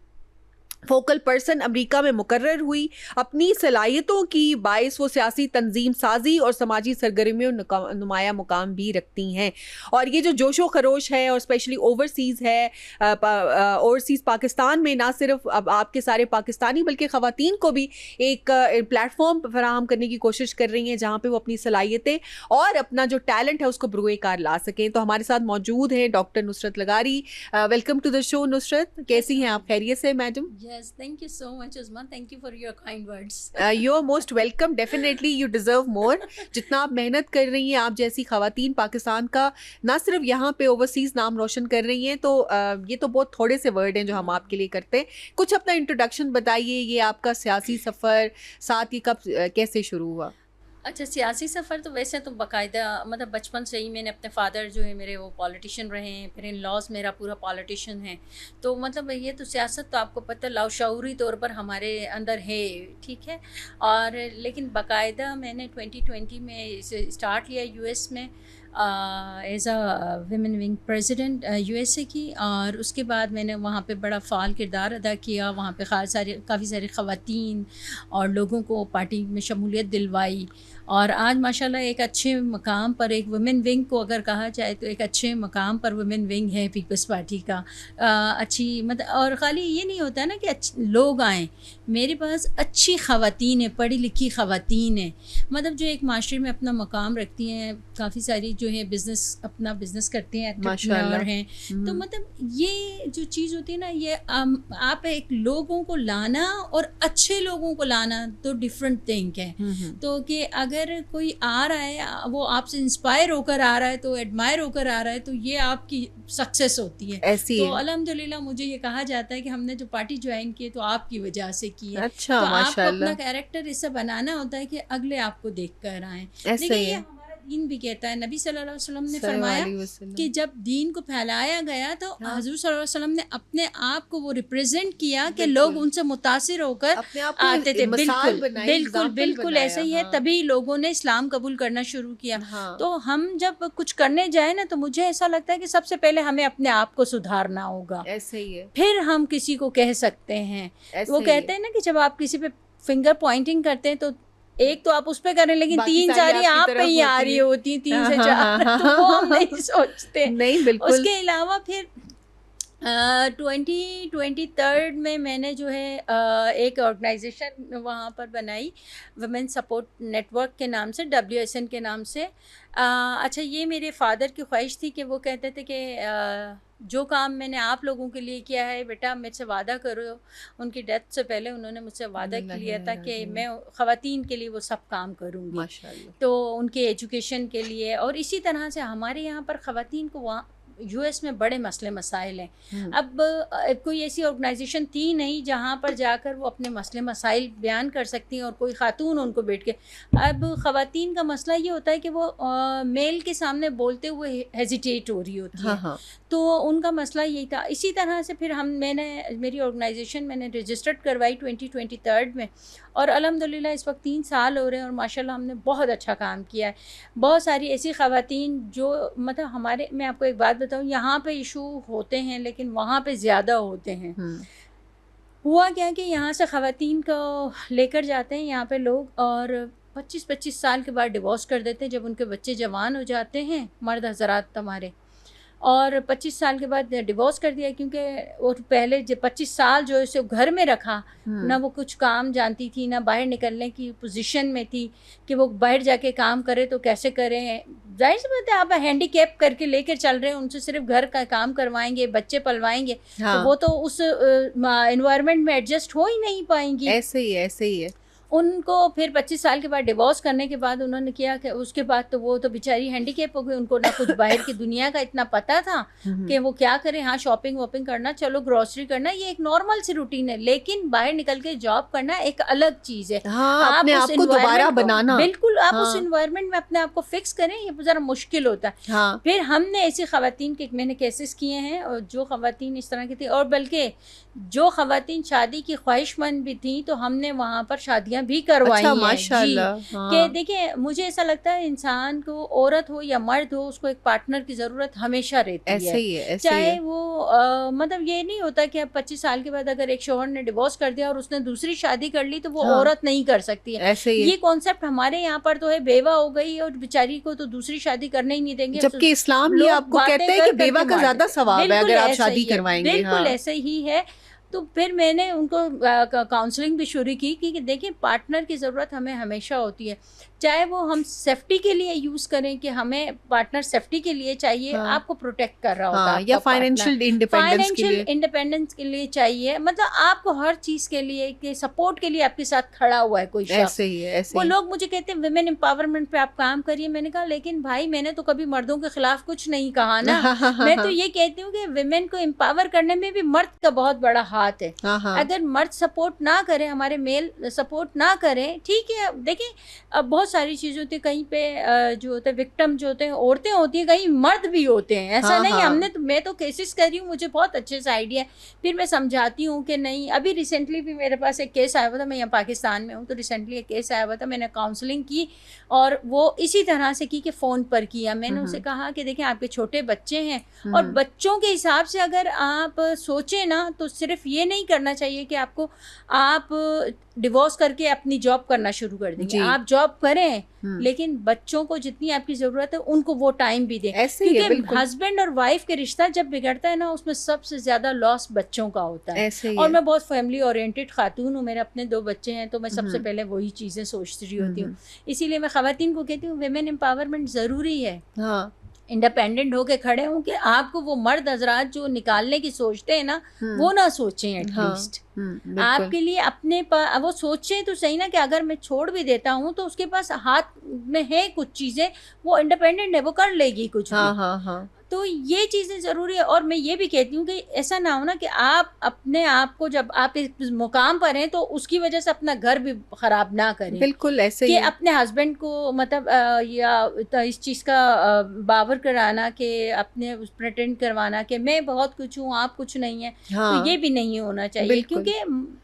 फोकल पर्सन अमेरिका में मुकर्रर हुई। अपनी सलाहियतों की बाइस वो सियासी तंजीम साजी और समाजी सरगर्मियों नुमाया मुकाम भी रखती हैं। और ये जो जोशो खरोश है और स्पेशली ओवरसीज़ है, ओवरसीज़ पाकिस्तान में ना सिर्फ अब आपके सारे पाकिस्तानी बल्कि ख़वातीन को भी एक प्लेटफॉर्म फराहम करने की कोशिश कर रही हैं जहाँ पे वो अपनी सलाहियतें और अपना जो टैलेंट है उसको बरूए कार ला सकें। तो हमारे साथ मौजूद हैं डॉक्टर नुसरत लगारी। Welcome to the show Nusrat, कैसी हैं आप? खैरियत से madam? Yes, thank you so much, Uzma. Thank you for your kind words. You are most welcome. Definitely, you deserve more. जितना आप मेहनत कर रही हैं, आप जैसी ख़वातीन पाकिस्तान का ना सिर्फ यहाँ पे ओवरसीज़ नाम रोशन कर रही हैं, तो ये तो बहुत थोड़े से वर्ड हैं जो हम आपके लिए करते हैं। कुछ अपना इंट्रोडक्शन बताइए, ये आपका सियासी सफ़र साथ ही कब कैसे शुरू हुआ? अच्छा, सियासी सफ़र तो वैसे तो बाकायदा मतलब बचपन से ही मैंने अपने फ़ादर जो है मेरे वो पॉलिटिशियन रहे हैं, फिर इन लॉज मेरा पूरा पॉलिटिशियन है। तो मतलब ये तो सियासत तो आपको पता लाशऊरी तौर पर हमारे अंदर है, ठीक है। और लेकिन बाकायदा मैंने 2020 में इसे स्टार्ट लिया US में। As a women wing president USA की, और उसके बाद मैंने वहाँ पे बड़ा फ़ाल किरदार अदा किया। वहाँ पे काफ़ी सारी ख़वातीन और लोगों को पार्टी में शमूलियत दिलवाई, और आज माशाल्लाह एक अच्छे मकाम पर, एक वुमेन विंग को अगर कहा जाए तो एक अच्छे मकाम पर वुमेन विंग है पीपल्स पार्टी का। अच्छी मतलब, और ख़ाली ये नहीं होता ना कि लोग आएँ, मेरे पास अच्छी ख़वातीन हैं, पढ़ी लिखी ख़वातीन हैं, मतलब जो एक माशरे में अपना मकाम रखती हैं। काफ़ी सारी जो है अपना बिज़नेस करती हैं, एंटरप्रेन्योर हैं। तो मतलब ये जो चीज़ होती है ना, ये आप एक लोगों को लाना और अच्छे लोगों को लाना तो डिफरेंट थिंग है। तो कि अगर कोई आ रहा है, वो आपसे इंस्पायर होकर आ रहा है, तो एडमायर होकर आ रहा है, तो ये आपकी सक्सेस होती है। ऐसी तो अल्हम्दुलिल्लाह मुझे ये कहा जाता है कि हमने जो पार्टी ज्वाइन की है तो आपकी वजह से की है। अच्छा, तो आपको माशाल्लाह। अपना कैरेक्टर इससे बनाना होता है कि अगले आपको देख कर आए। ऐसे देखिए ही ये है। हमारा दीन भी कहता है, नबी सल्लल्लाहु अलैहि वसल्लम ने सल्लल्लाहु फरमाया अलैहि वसल्लम। कि जब दीन को फैलाया गया तो हाँ। हजूर सल्लल्लाहु अलैहि वसल्लम ने अपने आप को वो रिप्रेजेंट किया कि बिल्कुल। लोग उनसे मुतासिर होकर अपने आप को आते थे। मिसाल बिल्कुल बनाई, बिल्कुल एग्जाम्पल बिल्कुल बनाया, ऐसा ही है। हाँ। तभी लोगों ने इस्लाम कबूल करना शुरू किया। हाँ। तो हम जब कुछ करने जाए ना, तो मुझे ऐसा लगता है कि सबसे पहले हमें अपने आप को सुधारना होगा, ऐसे ही है, फिर हम किसी को कह सकते हैं। ऐसे वो ही कहते है। हैं ना कि जब आप किसी पे फिंगर पॉइंटिंग करते हैं तो एक तो आप उस पे करें, लेकिन बाकी तीन सारी सारी आपकी आप पे तरफ ही आ होती रही है। होती, 3 से हाँ, 4 हाँ, तो वो हम नहीं सोचते। नहीं, बिल्कुल। उसके अलावा फिर 2023 में मैंने जो है एक ऑर्गेनाइजेशन वहाँ पर बनाई, वुमेन सपोर्ट नेटवर्क के नाम से, WSN के नाम से। अच्छा, ये मेरे फादर की ख्वाहिश थी कि वो कहते थे कि जो काम मैंने आप लोगों के लिए किया है बेटा, मुझसे वादा करो। उनकी डेथ से पहले उन्होंने मुझसे वादा किया था कि मैं ख़वातीन के लिए वो सब काम करूँगी, माशाल्लाह। तो उनके एजुकेशन के लिए। और इसी तरह से हमारे यहाँ पर ख़वातीन को वहाँ US में बड़े मसले मसाइल हैं। अब कोई ऐसी ऑर्गेनाइजेशन थी नहीं जहाँ पर जाकर वो अपने मसले मसाइल बयान कर सकती हैं और कोई खातून उनको बैठ के। अब ख़वातीन का मसला ये होता है कि वो मेल के सामने बोलते हुए हेजिटेट हो रही होती है। हाँ, हाँ। तो उनका मसला यही था। इसी तरह से फिर मेरी ऑर्गेनाइजेशन मैंने रजिस्टर्ड करवाई 2023 में, और अल्हम्दुलिल्लाह इस वक्त 3 साल हो रहे हैं और माशाल्लाह हमने बहुत अच्छा काम किया है। बहुत सारी ऐसी ख़वातीन जो मतलब हमारे, मैं आपको एक बात बताऊं, यहाँ पे इशू होते हैं लेकिन वहाँ पे ज़्यादा होते हैं। हुआ क्या कि यहाँ से ख़वातीन को लेकर जाते हैं यहाँ पे लोग, और 25-25 साल के बाद डिवोर्स कर देते हैं जब उनके बच्चे जवान हो जाते हैं, मर्द हज़रात हमारे। और 25 साल के बाद डिवोर्स कर दिया, क्योंकि वो पहले जो 25 साल जो है उसे घर में रखा, ना वो कुछ काम जानती थी, ना बाहर निकलने की पोजीशन में थी कि वो बाहर जाके काम करे तो कैसे करें। जाहिर सी बात है, आप हैंडीकैप करके लेकर चल रहे हैं, उनसे सिर्फ घर का काम करवाएंगे, बच्चे पलवाएंगे, हाँ। तो वो तो उस एनवायरनमेंट में एडजस्ट हो ही नहीं पाएंगी। ऐसे ही है, ऐसे ही है। उनको फिर 25 साल के बाद डिवोर्स करने के बाद उन्होंने किया कि उसके बाद तो वो तो बेचारी हैंडीकैप हो गई, उनको ना कुछ बाहर की दुनिया का इतना पता था कि वो क्या करें। हाँ, शॉपिंग वॉपिंग करना, चलो ग्रोसरी करना, ये एक नॉर्मल सी रूटीन है, लेकिन बाहर निकल के जॉब करना एक अलग चीज़ है। हाँ, अपने आप को दोबारा बनाना, बिल्कुल आप हाँ। उस एनवायरनमेंट में अपने आप को फिक्स करें, ये ज़रा मुश्किल होता है। हाँ। फिर हमने ऐसी ख़वातीन के मैंने केसेस किए हैं, और जो ख़वातीन इस तरह की थी, और बल्कि जो ख़वातीन शादी की ख्वाहिशमंद भी थी, तो हमने वहाँ पर शादियाँ भी करवाई। अच्छा, माशाल्लाह। हाँ। कि देखिए, मुझे ऐसा लगता है इंसान को, औरत हो या मर्द हो, उसको एक पार्टनर की ज़रूरत हमेशा रहती है। ऐसे ही है, ऐसे ही चाहे है। वो मतलब ये नहीं होता कि अब 25 साल के बाद अगर एक शौहर ने डिवोर्स कर दिया और उसने दूसरी शादी कर ली तो वो हाँ। औरत नहीं कर सकती है। ऐसे ही है। ये कॉन्सेप्ट हमारे यहाँ पर तो है, बेवा हो गई और बेचारी को तो दूसरी शादी करने ही नहीं देंगे, जबकि इस्लाम ये लोग आपको बातें कहते हैं कर कि करके बेवा का मार ज्यादा देते। सवाब है बिल्कुल अगर आप ऐसा शादी ही है, करवाएंगे। बिल्कुल हाँ। ऐसे ही है। तो फिर मैंने उनको काउंसलिंग भी शुरू की कि देखिए, पार्टनर की ज़रूरत हमें हमेशा होती है, चाहे वो हम सेफ्टी के लिए यूज़ करें कि हमें पार्टनर सेफ्टी के लिए चाहिए, हाँ। आपको प्रोटेक्ट कर रहा होता है, हाँ, या फाइनेंशियल इंडिपेंडेंस के लिए चाहिए, मतलब आपको हर चीज़ के लिए, कि सपोर्ट के लिए आपके साथ खड़ा हुआ है कोई शख्स। ऐसे ही है, ऐसे वो ही। लोग मुझे कहते हैं विमेन एम्पावरमेंट पे आप काम करिए। मैंने कहा लेकिन भाई, मैंने तो कभी मर्दों के खिलाफ कुछ नहीं कहा ना। मैं तो ये कहती हूँ कि विमेन को एम्पावर करने में भी मर्द का बहुत बड़ा हाथ बात है। अगर मर्द सपोर्ट ना करें, हमारे मेल सपोर्ट ना करें, ठीक है, देखिए अब बहुत सारी चीज़ें होती है, कहीं पे जो होते हैं विक्टिम जो होते हैं औरतें होती हैं, कहीं मर्द भी होते हैं, ऐसा नहीं। हमने तो, मैं तो केसेस कर रही हूँ, मुझे बहुत अच्छे से आइडिया है, फिर मैं समझाती हूँ कि नहीं। अभी रिसेंटली भी मेरे पास एक केस आया हुआ था, मैं यहाँ पाकिस्तान में हूँ, तो रिसेंटली एक केस आया हुआ था, मैंने काउंसलिंग की और वो इसी तरह से की कि फ़ोन पर किया। मैंने उसे कहा कि देखिए आपके छोटे बच्चे हैं और बच्चों के हिसाब से अगर आप सोचें ना, तो सिर्फ ये नहीं करना चाहिए कि आप डिवोर्स करके अपनी जॉब करना शुरू कर देंगे। आप जॉब करें, लेकिन बच्चों को जितनी आपकी ज़रूरत है उनको वो टाइम भी दें, क्योंकि हस्बैंड और वाइफ के रिश्ता जब बिगड़ता है ना, उसमें सबसे ज़्यादा लॉस बच्चों का होता है। और मैं बहुत फैमिली ओरिएंटेड खातून हूँ, मेरे अपने 2 बच्चे हैं, तो मैं सबसे पहले वही चीज़ें सोचती रही होती हूँ। इसीलिए मैं ख़वातीन को कहती हूँ विमेन एम्पावरमेंट ज़रूरी है। इंडिपेंडेंट होके खड़े हों कि आपको वो मर्द हजरात जो निकालने की सोचते हैं ना, वो ना सोचें एटलीस्ट। आपके लिए अपने पास वो सोचें तो सही ना कि अगर मैं छोड़ भी देता हूँ तो उसके पास हाथ में है कुछ चीज़ें, वो इंडिपेंडेंट है, वो कर लेगी कुछ भी। तो ये चीज़ें ज़रूरी है। और मैं ये भी कहती हूँ कि ऐसा ना हो ना कि आप अपने आप को, जब आप इस मुकाम पर हैं, तो उसकी वजह से अपना घर भी ख़राब ना करें। बिल्कुल ऐसे कि अपने हस्बैंड को मतलब या इस चीज़ का बावर कराना कि अपने प्रेटेंड करवाना कि मैं बहुत कुछ हूँ, आप कुछ नहीं है। तो ये भी नहीं होना चाहिए, क्योंकि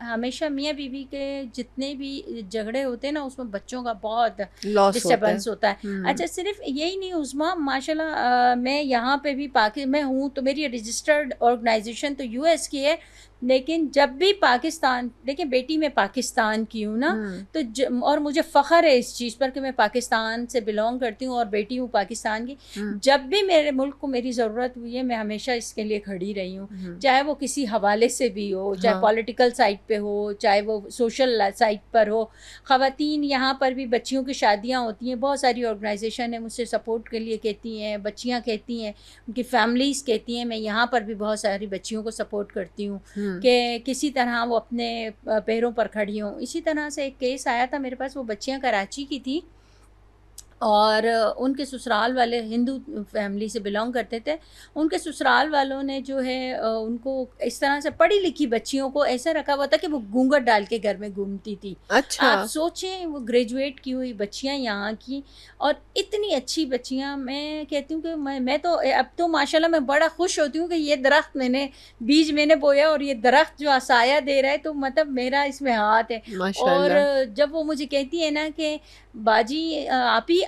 हमेशा मियाँ बीवी के जितने भी झगड़े होते हैं ना, उसमें बच्चों का बहुत डिस्टर्बेंस होता है। अच्छा, सिर्फ यही नहीं उस्मा, माशाल्लाह मैं यहाँ पे भी मैं हूँ तो मेरी रजिस्टर्ड ऑर्गेनाइजेशन तो यूएस की है, लेकिन जब भी पाकिस्तान, देखिए बेटी मैं पाकिस्तान की हूँ ना, तो और मुझे फ़ख्र है इस चीज़ पर कि मैं पाकिस्तान से बिलोंग करती हूँ और बेटी हूँ पाकिस्तान की। जब भी मेरे मुल्क को मेरी ज़रूरत हुई है, मैं हमेशा इसके लिए खड़ी रही हूँ, चाहे वो किसी हवाले से भी हो, चाहे पॉलिटिकल साइड पे हो, चाहे वो सोशल साइड पर हो। ख़वातीन यहाँ पर भी बच्चियों की शादियाँ होती हैं, बहुत सारी ऑर्गेनाइजेशन है मुझसे सपोर्ट के लिए कहती हैं, बच्चियाँ कहती हैं, उनकी फैमिलीज़ कहती हैं। मैं यहाँ पर भी बहुत सारी बच्चियों को सपोर्ट करती हूँ कि किसी तरह वो अपने पैरों पर खड़ी हों। इसी तरह से एक केस आया था मेरे पास, वो बच्चियां कराची की थी और उनके ससुराल वाले हिंदू फैमिली से बिलोंग करते थे। उनके ससुराल वालों ने जो है उनको इस तरह से, पढ़ी लिखी बच्चियों को ऐसा रखा हुआ था कि वो घूंघट डाल के घर में घूमती थी। अच्छा। आप सोचें, वो ग्रेजुएट की हुई बच्चियां यहाँ की, और इतनी अच्छी बच्चियां। मैं कहती हूँ कि मैं तो अब तो माशाल्लाह मैं बड़ा खुश होती हूँ कि ये दरख्त बीज मैंने बोया और ये दरख्त जो साया दे रहा है, तो मतलब मेरा इसमें हाथ है। और जब वो मुझे कहती है ना कि बाजी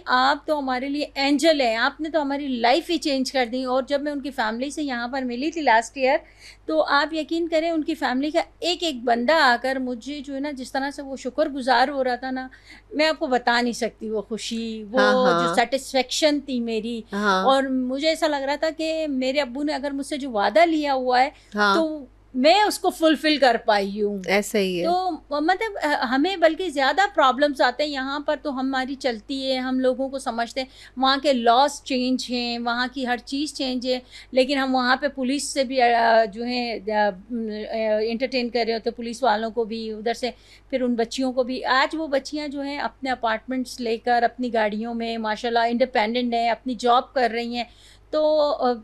आप तो हमारे लिए एंजल हैं, आपने तो हमारी लाइफ ही चेंज कर दी। और जब मैं उनकी फैमिली से यहाँ पर मिली थी लास्ट ईयर, तो आप यकीन करें उनकी फैमिली का एक एक बंदा आकर मुझे जो है ना, जिस तरह से वो शुक्रगुजार हो रहा था ना, मैं आपको बता नहीं सकती वो खुशी, वो जो सेटिस्फेक्शन थी मेरी। और मुझे ऐसा लग रहा था कि मेरे अब्बू ने अगर मुझसे जो वादा लिया हुआ है तो मैं उसको फुलफिल कर पाई हूँ। ऐसा ही है। तो मतलब हमें बल्कि ज़्यादा प्रॉब्लम्स आते हैं यहाँ पर, तो हमारी चलती है, हम लोगों को समझते हैं वहाँ के लॉस चेंज हैं, वहाँ की हर चीज़ चेंज है, लेकिन हम वहाँ पे पुलिस से भी जो है इंटरटेन कर रहे होते, पुलिस वालों को भी उधर से, फिर उन बच्चियों को भी। आज वो बच्चियाँ जो हैं अपने अपार्टमेंट्स लेकर अपनी गाड़ियों में माशाल्लाह इंडिपेंडेंट हैं, अपनी जॉब कर रही हैं। तो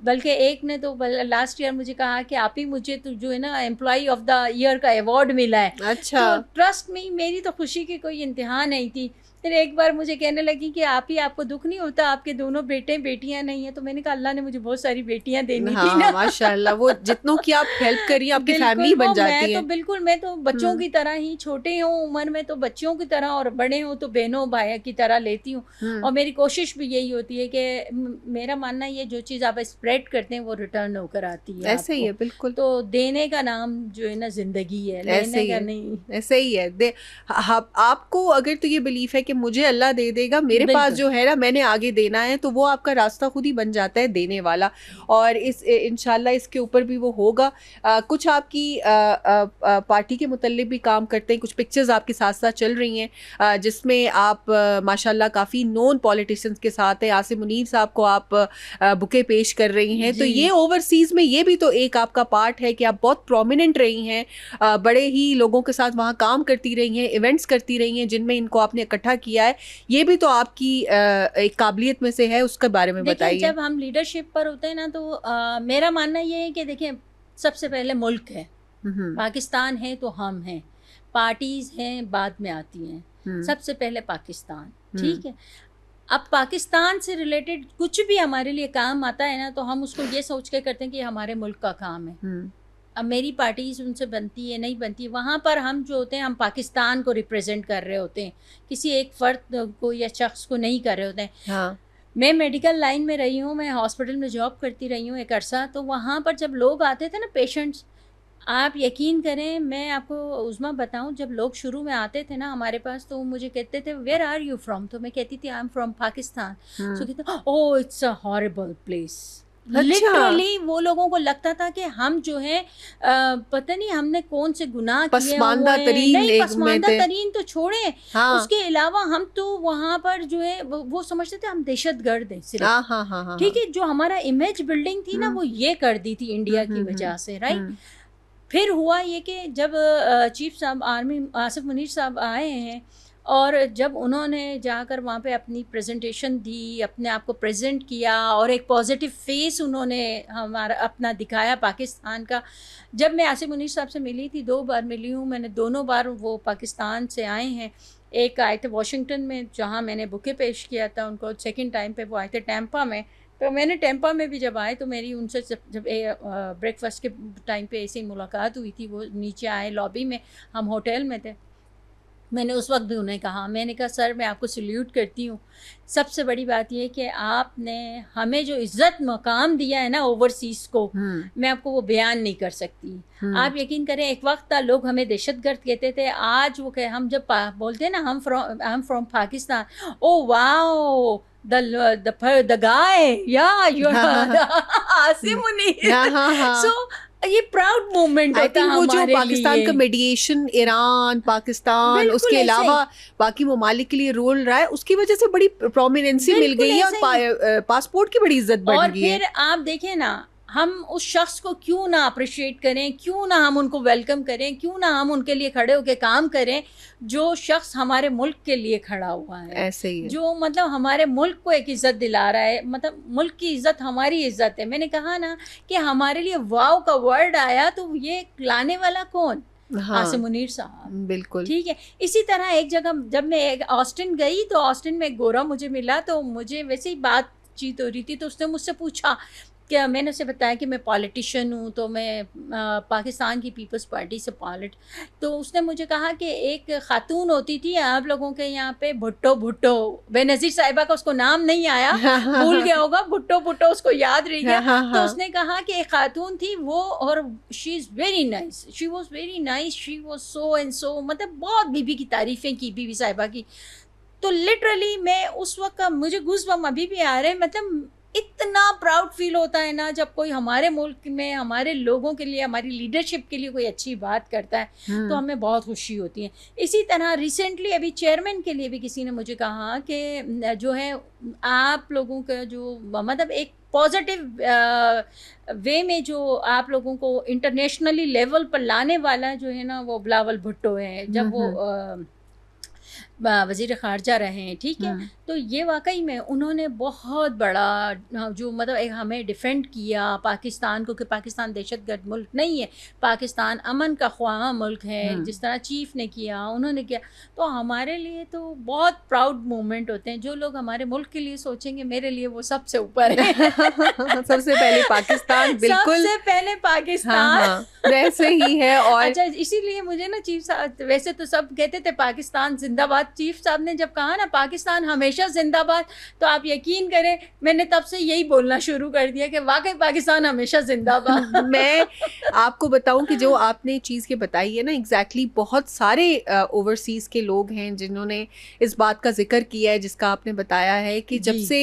बल्कि एक ने तो लास्ट ईयर मुझे कहा कि आप ही, मुझे तो जो है ना एम्प्लॉय ऑफ द ईयर का अवार्ड मिला है। अच्छा। तो ट्रस्ट में मेरी तो खुशी की कोई इंतहा नहीं थी। फिर एक बार मुझे कहने लगी कि आपको दुख नहीं होता, आपके दोनों बेटे बेटियां नहीं है। तो मैंने कहा अल्लाह ने मुझे बहुत सारी बेटियां देनी थी ना। माशाल्लाह, वो जितनों की आप हेल्प करिए आपकी फैमिली बन जाती है। मैं तो बच्चों की तरह ही, छोटे हों उम्र में तो बच्चों की तरह, और बड़े हों तो बहनों भाई की तरह लेती हूँ। और मेरी कोशिश भी यही होती है कि मेरा मानना ये, जो चीज़ आप स्प्रेड करते हैं वो रिटर्न होकर आती है। ऐसे ही है, बिल्कुल। तो देने का नाम जो है ना जिंदगी है, लेने का नहीं। ऐसे ही है। आपको अगर तो ये बिलीफ है कि मुझे अल्लाह दे देगा, मेरे पास जो है ना मैंने आगे देना है, तो वो आपका रास्ता खुद ही बन जाता है देने वाला। और इंशाल्लाह इसके ऊपर भी वो होगा। कुछ आपकी पार्टी के मुतल्लिक भी काम करते हैं, कुछ पिक्चर्स आपके साथ साथ चल रही हैं जिसमें आप माशाल्लाह काफ़ी नोन पॉलिटिशियंस के साथ हैं। आसिम मुनीर साहब को आप बुके पेश कर रही हैं, तो ये ओवरसीज़ में ये भी तो एक आपका पार्ट है कि आप बहुत प्रोमिनेंट रही हैं, बड़े ही लोगों के साथ वहाँ काम करती रही हैं, इवेंट्स करती रही हैं जिनमें इनको आपने इकट्ठा किया है। ये भी तो आपकी एक काबिलियत में से है, उसके बारे में बताइए। जब हम लीडरशिप पर होते हैं ना, तो मेरा मानना ये है कि देखिए सबसे पहले मुल्क है, पाकिस्तान है तो हम हैं, पार्टीज हैं बाद में आती हैं, सबसे पहले पाकिस्तान, ठीक है। अब पाकिस्तान से रिलेटेड कुछ भी हमारे लिए काम आता है ना, तो हम उसको ये सोच के करते हैं कि हमारे मुल्क का काम है। अब मेरी पार्टीज उनसे बनती है नहीं बनती, वहाँ पर हम जो होते हैं हम पाकिस्तान को रिप्रेजेंट कर रहे होते हैं, किसी एक फ़र्द को या शख्स को नहीं कर रहे होते हैं। हाँ। मैं मेडिकल लाइन में रही हूँ, मैं हॉस्पिटल में जॉब करती रही हूँ एक अरसा, तो वहाँ पर जब लोग आते थे ना पेशेंट्स, आप यकीन करें, मैं आपको उज़्मा बताऊं, जब लोग शुरू में आते थे ना हमारे पास, तो मुझे कहते थे वेयर आर यू फ्रॉम, तो मैं कहती थी आई एम फ्रॉम पाकिस्तान। तो कहते oh it's a horrible place. Literally वो लोगों को लगता था कि हम जो है पता नहीं हमने कौन से गुनाह किए हुए हैं। पसमानदा तरीन तो छोड़े, हाँ। उसके अलावा हम तो वहाँ पर जो है वो समझते थे हम दहशतगर्द हैं सिर्फ, ठीक है। जो हमारा इमेज बिल्डिंग थी ना वो ये कर दी थी इंडिया की वजह से, राइट। फिर हुआ ये कि जब चीफ साहब आर्मी आसिफ मुनीर साहब आए हैं, और जब उन्होंने जाकर वहाँ पे अपनी प्रेजेंटेशन दी, अपने आप को प्रेजेंट किया, और एक पॉजिटिव फेस उन्होंने हमारा अपना दिखाया पाकिस्तान का। जब मैं आसिफ मुनीर साहब से मिली थी, 2 बार मिली हूँ मैंने, दोनों बार वो पाकिस्तान से आए हैं। एक आए थे वाशिंगटन में जहाँ मैंने बुके पेश किया था उनको, सेकंड टाइम पे वो आए थे टैंपा में। तो मैंने टैंपा में भी जब आए तो मेरी उनसे जब ब्रेकफास्ट के टाइम पे ऐसी मुलाकात हुई थी, वो नीचे आए लॉबी में, हम होटल में थे। मैंने उस वक्त भी उन्हें कहा, मैंने कहा सर मैं आपको सल्यूट करती हूँ, सबसे बड़ी बात यह कि आपने हमें जो इज़्ज़त मकाम दिया है ना ओवरसीज़ को, मैं आपको वो बयान नहीं कर सकती। आप यकीन करें, एक वक्त था लोग हमें दहशतगर्द कहते थे, आज वो कहे हम जब बोलते हैं ना हम from Pakistan, oh wow the guy, yeah, you're Asif Munir. So ये प्राउड मोमेंट होता है हमारे लिए। पाकिस्तान का मीडिएशन ईरान, पाकिस्तान, उसके अलावा बाकी ममालिक के लिए रोल रहा है, उसकी वजह से बड़ी प्रोमिनेंसी मिल गई है और पासपोर्ट की बड़ी इज्जत बढ़ गई है। और फिर आप देखें ना, हम उस शख्स को क्यों ना अप्रिशिएट करें, क्यों ना हम उनको वेलकम करें, क्यों ना हम उनके लिए खड़े होकर काम करें, जो शख्स हमारे मुल्क के लिए खड़ा हुआ है। ऐसे ही है। जो मतलब हमारे मुल्क को एक इज़्ज़त दिला रहा है, मतलब मुल्क की इज़्ज़त हमारी इज़्ज़त है। मैंने कहा ना कि हमारे लिए वाव का वर्ड आया, तो ये लाने वाला कौन? हाँ, आसिफ मुनीर साहब, बिल्कुल ठीक है। इसी तरह एक जगह जब मैं ऑस्टिन गई, तो ऑस्टिन में एक गोरा मुझे मिला, तो मुझे वैसे ही बातचीत हो रही थी, तो उसने मुझसे पूछा क्या, मैंने उसे बताया कि मैं पॉलिटिशियन हूँ, तो मैं पाकिस्तान की पीपल्स पार्टी से तो उसने मुझे कहा कि एक खातून होती थी आप लोगों के यहाँ पे, भुट्टो बेनज़ीर साहिबा का उसको नाम नहीं आया, भूल गया होगा, भुट्टो उसको याद रह गया। तो उसने कहा कि एक खातून थी वो, और she is very nice, she was very nice, she was so and so, मतलब बहुत बीबी की तारीफ़ें की, बीबी साहिबा की। तो लिटरली मैं उस वक्त का मुझे गूज़बम्स अभी भी आ रहे हैं, मतलब इतना प्राउड फील होता है ना जब कोई हमारे मुल्क में हमारे लोगों के लिए, हमारी लीडरशिप के लिए कोई अच्छी बात करता है, तो हमें बहुत खुशी होती है। इसी तरह रिसेंटली अभी चेयरमैन के लिए भी किसी ने मुझे कहा कि जो है आप लोगों का जो मतलब एक पॉजिटिव वे में जो आप लोगों को इंटरनेशनली लेवल पर लाने वाला जो है ना, वो बिलावल भुट्टो है। जब वो वज़ीर ख़ारजा रहे हैं, ठीक है, तो ये वाकई में उन्होंने बहुत बड़ा जो मतलब एक हमें डिफेंड किया पाकिस्तान को, कि पाकिस्तान दहशतगर्द मुल्क नहीं है, पाकिस्तान अमन का ख्वाह मुल्क है, जिस तरह चीफ ने किया, उन्होंने किया। तो हमारे लिए तो बहुत प्राउड मोमेंट होते हैं। जो लोग हमारे मुल्क के लिए सोचेंगे, मेरे लिए वो सबसे ऊपर है। सबसे पहले पाकिस्तान, बिल्कुल सबसे पहले पाकिस्तान। हाँ, वैसे ही है। और अच्छा, इसीलिए मुझे ना चीफ साहब, वैसे तो सब कहते थे पाकिस्तान जिंदाबाद, चीफ साहब ने जब कहा ना पाकिस्तान हमेशा जिंदाबाद, तो आप यकीन करें मैंने तब से यही बोलना शुरू कर दिया कि वाकई पाकिस्तान हमेशा जिंदाबाद। मैं आपको बताऊं कि जो आपने चीज़ के बताई है ना, एग्जैक्टली बहुत सारे ओवरसीज़ के लोग हैं जिन्होंने इस बात का जिक्र किया है, जिसका आपने बताया है कि जब से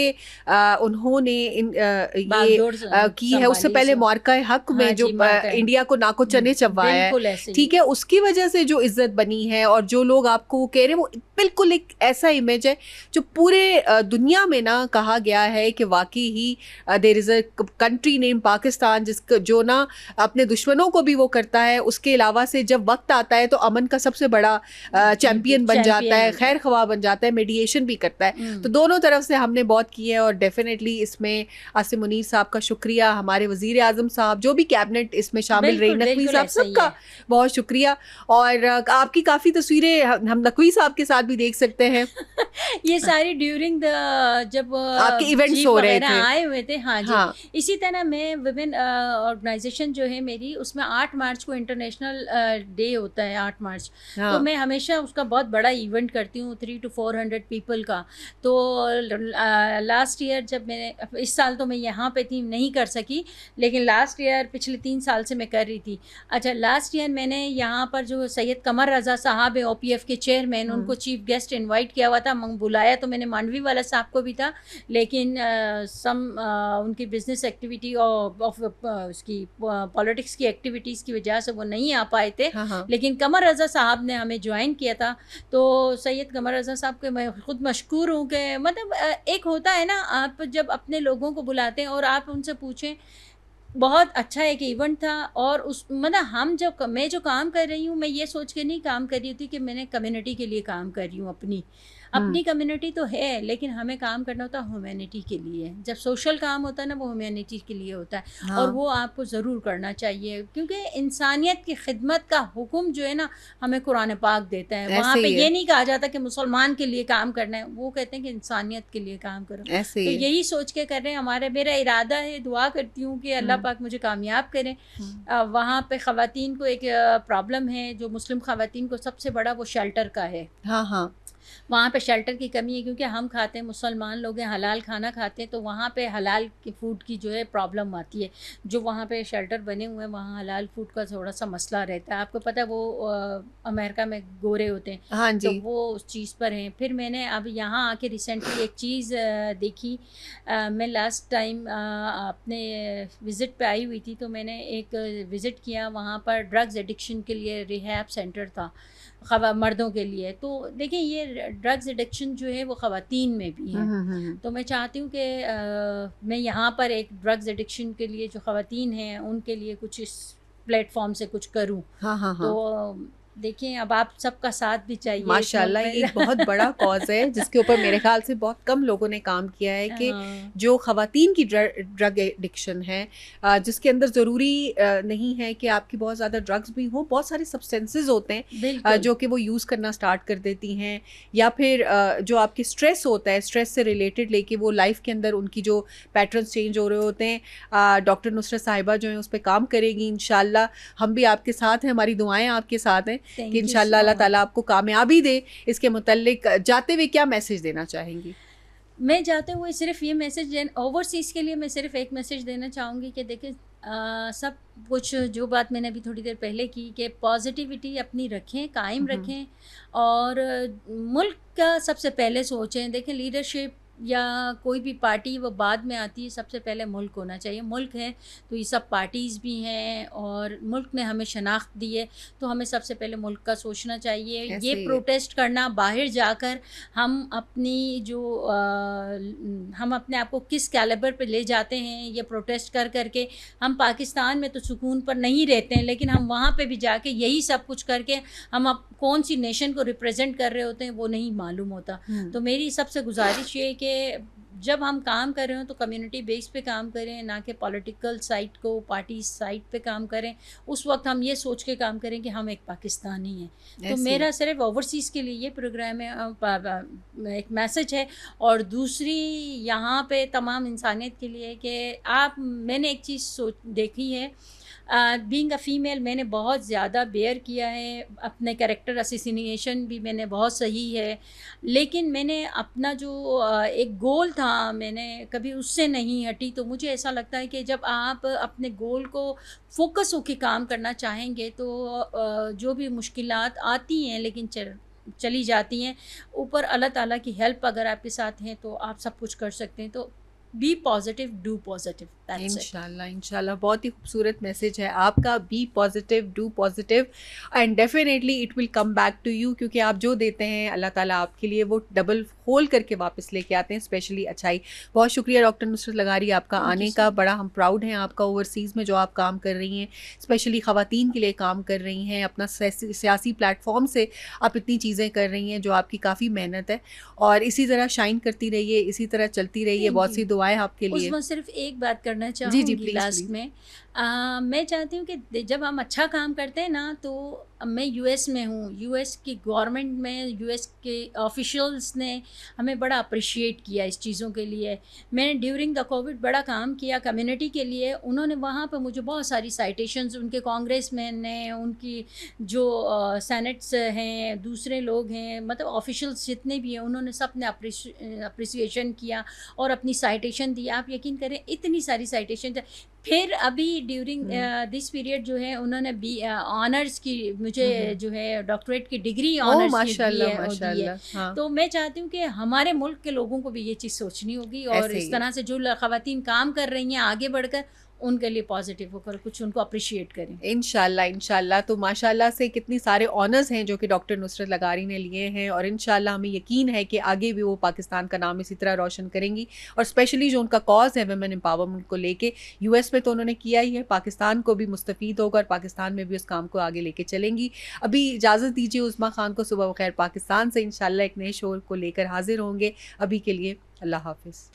उन्होंने ये की है, उससे पहले मार्का हक में जो इंडिया को नाको चने चबाया है, ठीक है, उसकी वजह से जो इज्जत बनी है, और जो लोग आपको कह रहे हैं वो बिल्कुल एक ऐसा इमेज है जो पूरे दुनिया में ना कहा गया है कि वाकई ही there is a country name Pakistan जिसको जो ना अपने दुश्मनों को भी वो करता है, उसके अलावा से जब वक्त आता है तो अमन का सबसे बड़ा चैम्पियन बन जाता है, खैर ख्वाह बन जाता है, मेडिएशन भी करता है। तो दोनों तरफ से हमने बहुत की है और डेफिनेटली इसमें आसिम मुनीर साहब का शुक्रिया, हमारे वज़ीर आज़म साहब, जो भी कैबिनेट इसमें शामिल रही, नकवी साहब, सबका बहुत शुक्रिया। और आपकी काफ़ी तस्वीरें हम नकवी साहब के साथ भी देख सकते हैं। ये सारी ड्यूरिंग द जब आपके इवेंट्स हो रहे थे, आए हुए थे। हाँ जी, हाँ। इसी तरह मैं विमेन ऑर्गेनाइजेशन जो है मेरी, उसमें 8 मार्च को इंटरनेशनल डे होता है, 8 मार्च। हाँ। तो मैं हमेशा उसका बहुत बड़ा इवेंट करती हूँ, 300 to 400 पीपल का। तो लास्ट ईयर जब मैंने, इस साल तो मैं यहाँ पे थी, नहीं कर सकी, लेकिन लास्ट ईयर पिछले 3 साल से मैं कर रही थी। अच्छा, लास्ट ईयर मैंने यहाँ पर जो सैयद कमर रज़ा साहब है OPF के चेयरमैन, उनको चीफ गेस्ट इनवाइट किया हुआ था। बुलाया तो मैंने मांडवी वाला साहब को भी था, लेकिन उनकी बिजनेस एक्टिविटी और उसकी पॉलिटिक्स की एक्टिविटीज़ की वजह से वो नहीं आ पाए थे। हाँ। लेकिन कमर रज़ा साहब ने हमें ज्वाइन किया था। तो सैयद कमर रज़ा साहब के मैं ख़ुद मशकूर हूँ कि मतलब एक होता है ना, आप जब अपने लोगों को बुलाते हैं और आप उनसे पूछें, बहुत अच्छा एक इवेंट था। और उस मतलब मैं जो काम कर रही हूँ, मैं ये सोच के नहीं काम कर रही थी कि मैंने कम्युनिटी के लिए काम कर रही हूँ। अपनी कम्युनिटी तो है, लेकिन हमें काम करना होता है ह्यूमैनिटी के लिए। जब सोशल काम होता है ना, वो ह्यूमैनिटी के लिए होता है। हाँ। और वो आपको ज़रूर करना चाहिए, क्योंकि इंसानियत की खिदमत का हुक्म जो है ना, हमें कुरान पाक देता है। वहाँ पे ये नहीं कहा जाता कि मुसलमान के लिए काम करना है, वो कहते हैं कि इंसानियत के लिए काम करो। तो यही सोच के कर रहे हैं। मेरा इरादा है, दुआ करती हूँ कि अल्लाह पाक मुझे कामयाब करें। वहाँ पे ख़वातीन को एक प्रॉब्लम है, जो मुस्लिम ख़वातीन को सबसे बड़ा, वो शेल्टर का है। हाँ। वहाँ पे शेल्टर की कमी है, क्योंकि हम खाते हैं, मुसलमान लोग हैं, हलाल खाना खाते हैं, तो वहाँ पे हलाल की फ़ूड की जो है प्रॉब्लम आती है। जो वहाँ पे शेल्टर बने हुए हैं, वहाँ हलाल फ़ूड का थोड़ा सा मसला रहता है। आपको पता है, वो अमेरिका में गोरे होते हैं। हाँ जी। तो वो उस चीज़ पर हैं। फिर मैंने अब यहाँ आके रिसेंटली एक चीज़ देखी। मैं लास्ट टाइम अपने विज़िट पे आई हुई थी, तो मैंने एक विज़िट किया। वहाँ पर ड्रग्स एडिक्शन के लिए रिहैब सेंटर था मर्दों के लिए। तो देखिए, ये ड्रग्स एडिक्शन जो है वो ख़वातीन में भी है। तो मैं चाहती हूँ कि मैं यहाँ पर एक ड्रग्स एडिक्शन के लिए जो ख़वातीन हैं, उनके लिए कुछ इस प्लेटफॉर्म से कुछ करूँ। हाँ। तो देखिए, अब आप सबका साथ भी चाहिए। माशाल्लाह, ये एक बहुत बड़ा कॉज है जिसके ऊपर मेरे ख्याल से बहुत कम लोगों ने काम किया है कि जो ख़वातीन की ड्रग एडिक्शन है, जिसके अंदर ज़रूरी नहीं है कि आपकी बहुत ज़्यादा ड्रग्स भी हो, बहुत सारे सब्सटेंसेस होते हैं जो कि वो यूज़ करना स्टार्ट कर देती हैं, या फिर जो आपकी स्ट्रेस होता है, स्ट्रेस से रिलेटेड लेके वो लाइफ के अंदर उनकी जो पैटर्न्स चेंज हो रहे होते हैं। डॉक्टर नुसरत साहिबा जो है उस पर काम करेगी इंशाल्लाह। हम भी आपके साथ हैं, हमारी दुआएं आपके साथ हैं कि इंशाल्लाह अल्लाह ताला आपको कामयाबी दे। इसके मुतल्लिक जाते हुए क्या मैसेज देना चाहेंगी? मैं जाते हुए सिर्फ ये मैसेज, ओवरसीज़ के लिए मैं सिर्फ एक मैसेज देना चाहूँगी कि देखिए, सब कुछ जो बात मैंने अभी थोड़ी देर पहले की, कि पॉजिटिविटी अपनी रखें, कायम रखें, और मुल्क का सबसे पहले सोचें। देखें, लीडरशिप या कोई भी पार्टी वो बाद में आती है, सबसे पहले मुल्क होना चाहिए। मुल्क है तो ये सब पार्टीज़ भी हैं, और मुल्क ने हमें शनाख्त दी है, तो हमें सबसे पहले मुल्क का सोचना चाहिए। ये प्रोटेस्ट करना, बाहर जाकर हम अपनी जो हम अपने आप को किस कैलिबर पे ले जाते हैं, ये प्रोटेस्ट कर करके। हम पाकिस्तान में तो सुकून पर नहीं रहते हैं, लेकिन हम वहाँ पे भी जाके यही सब कुछ करके हम अब कौन सी नेशन को रिप्रेजेंट कर रहे होते हैं वो नहीं मालूम होता। तो मेरी सबसे गुजारिश ये कि जब हम काम कर रहे हो तो कम्युनिटी बेस पे काम करें, ना कि पॉलिटिकल साइड को, पार्टी साइड पे काम करें। उस वक्त हम ये सोच के काम करें कि हम एक पाकिस्तानी हैं। तो मेरा सिर्फ ओवरसीज़ के लिए ये प्रोग्राम है, एक मैसेज है। और दूसरी यहाँ पे तमाम इंसानियत के लिए कि मैंने एक चीज़ देखी है, बीइंग अ फ़ीमेल मैंने बहुत ज़्यादा बेयर किया है। अपने कैरेक्टर असैसिनेशन भी मैंने बहुत सही है, लेकिन मैंने अपना जो एक गोल था, मैंने कभी उससे नहीं हटी। तो मुझे ऐसा लगता है कि जब आप अपने गोल को फोकस होकर काम करना चाहेंगे, तो जो भी मुश्किलात आती हैं, लेकिन चली जाती हैं। ऊपर अल्लाह ताला की हेल्प अगर आपके साथ है तो आप सब कुछ कर सकते हैं। तो be positive, do positive, that's it. इंशाल्लाह इंशाल्लाह, बहुत ही खूबसूरत मैसेज है आपका, be positive, do positive and definitely it will come back to you, क्योंकि आप जो देते हैं अल्लाह ताला आपके लिए वो डबल होल करके वापस लेके आते हैं, स्पेशली अच्छाई। बहुत शुक्रिया डॉक्टर नुसरत लगारी आपका आने का, बड़ा हम प्राउड हैं आपका ओवरसीज़ में जो आप काम कर रही हैं, स्पेशली ख़वातीन के लिए काम कर रही हैं, अपना सियासी प्लेटफॉर्म से आप इतनी चीज़ें कर रही हैं जो आपकी काफ़ी मेहनत है, और इसी तरह शाइन करती रहिए, इसी तरह चलती रहिए। बहुत सी दुआएं आपके लिए। उसमें सिर्फ एक बात करना जी चाहूँगी प्लीज लास्ट में। मैं चाहती हूँ कि जब हम अच्छा काम करते हैं ना, तो मैं यूएस में हूँ, यूएस की गवर्नमेंट में यूएस के ऑफिशियल्स ने हमें बड़ा अप्रिशिएट किया इस चीज़ों के लिए। मैंने ड्यूरिंग द कोविड बड़ा काम किया कम्युनिटी के लिए, उन्होंने वहाँ पर मुझे बहुत सारी साइटेशंस, उनके कांग्रेसमैन ने, उनकी जो सेनेट्स हैं, दूसरे लोग हैं, मतलब ऑफिशियल्स जितने भी हैं, उन्होंने सब ने अप्रिसिएशन किया और अपनी साइटेशन दी। आप यकीन करें इतनी सारी साइटेशन। फिर अभी ड्यूरिंग दिस पीरियड जो है उन्होंने बी ऑनर्स की मुझे जो है डॉक्टरेट की डिग्री ऑनर्स की दी है। हाँ। तो मैं चाहती हूँ कि हमारे मुल्क के लोगों को भी ये चीज़ सोचनी होगी, और इस तरह से जो ख़वातीन काम कर रही हैं आगे बढ़कर, उनके लिए पॉजिटिव होकर कुछ उनको अप्रिशिएट करें इंशाल्लाह इंशाल्लाह। तो माशाल्लाह से कितनी सारे ऑनर्स हैं जो कि डॉक्टर नुसरत लगारी ने लिए हैं, और इंशाल्लाह हमें यकीन है कि आगे भी वो पाकिस्तान का नाम इसी तरह रोशन करेंगी, और स्पेशली जो उनका कॉज है वुमेन एम्पावरमेंट को लेके, यूएस में तो उन्होंने किया ही है, पाकिस्तान को भी मुस्तफ़ीद होगा और पाकिस्तान में भी उस काम को आगे लेके चलेंगी। अभी इजाज़त दीजिए उस्मा खान को, सुबह बखैर पाकिस्तान से इंशाल्लाह एक नए शो को लेकर हाजिर होंगे। अभी के लिए अल्लाह हाफिज़।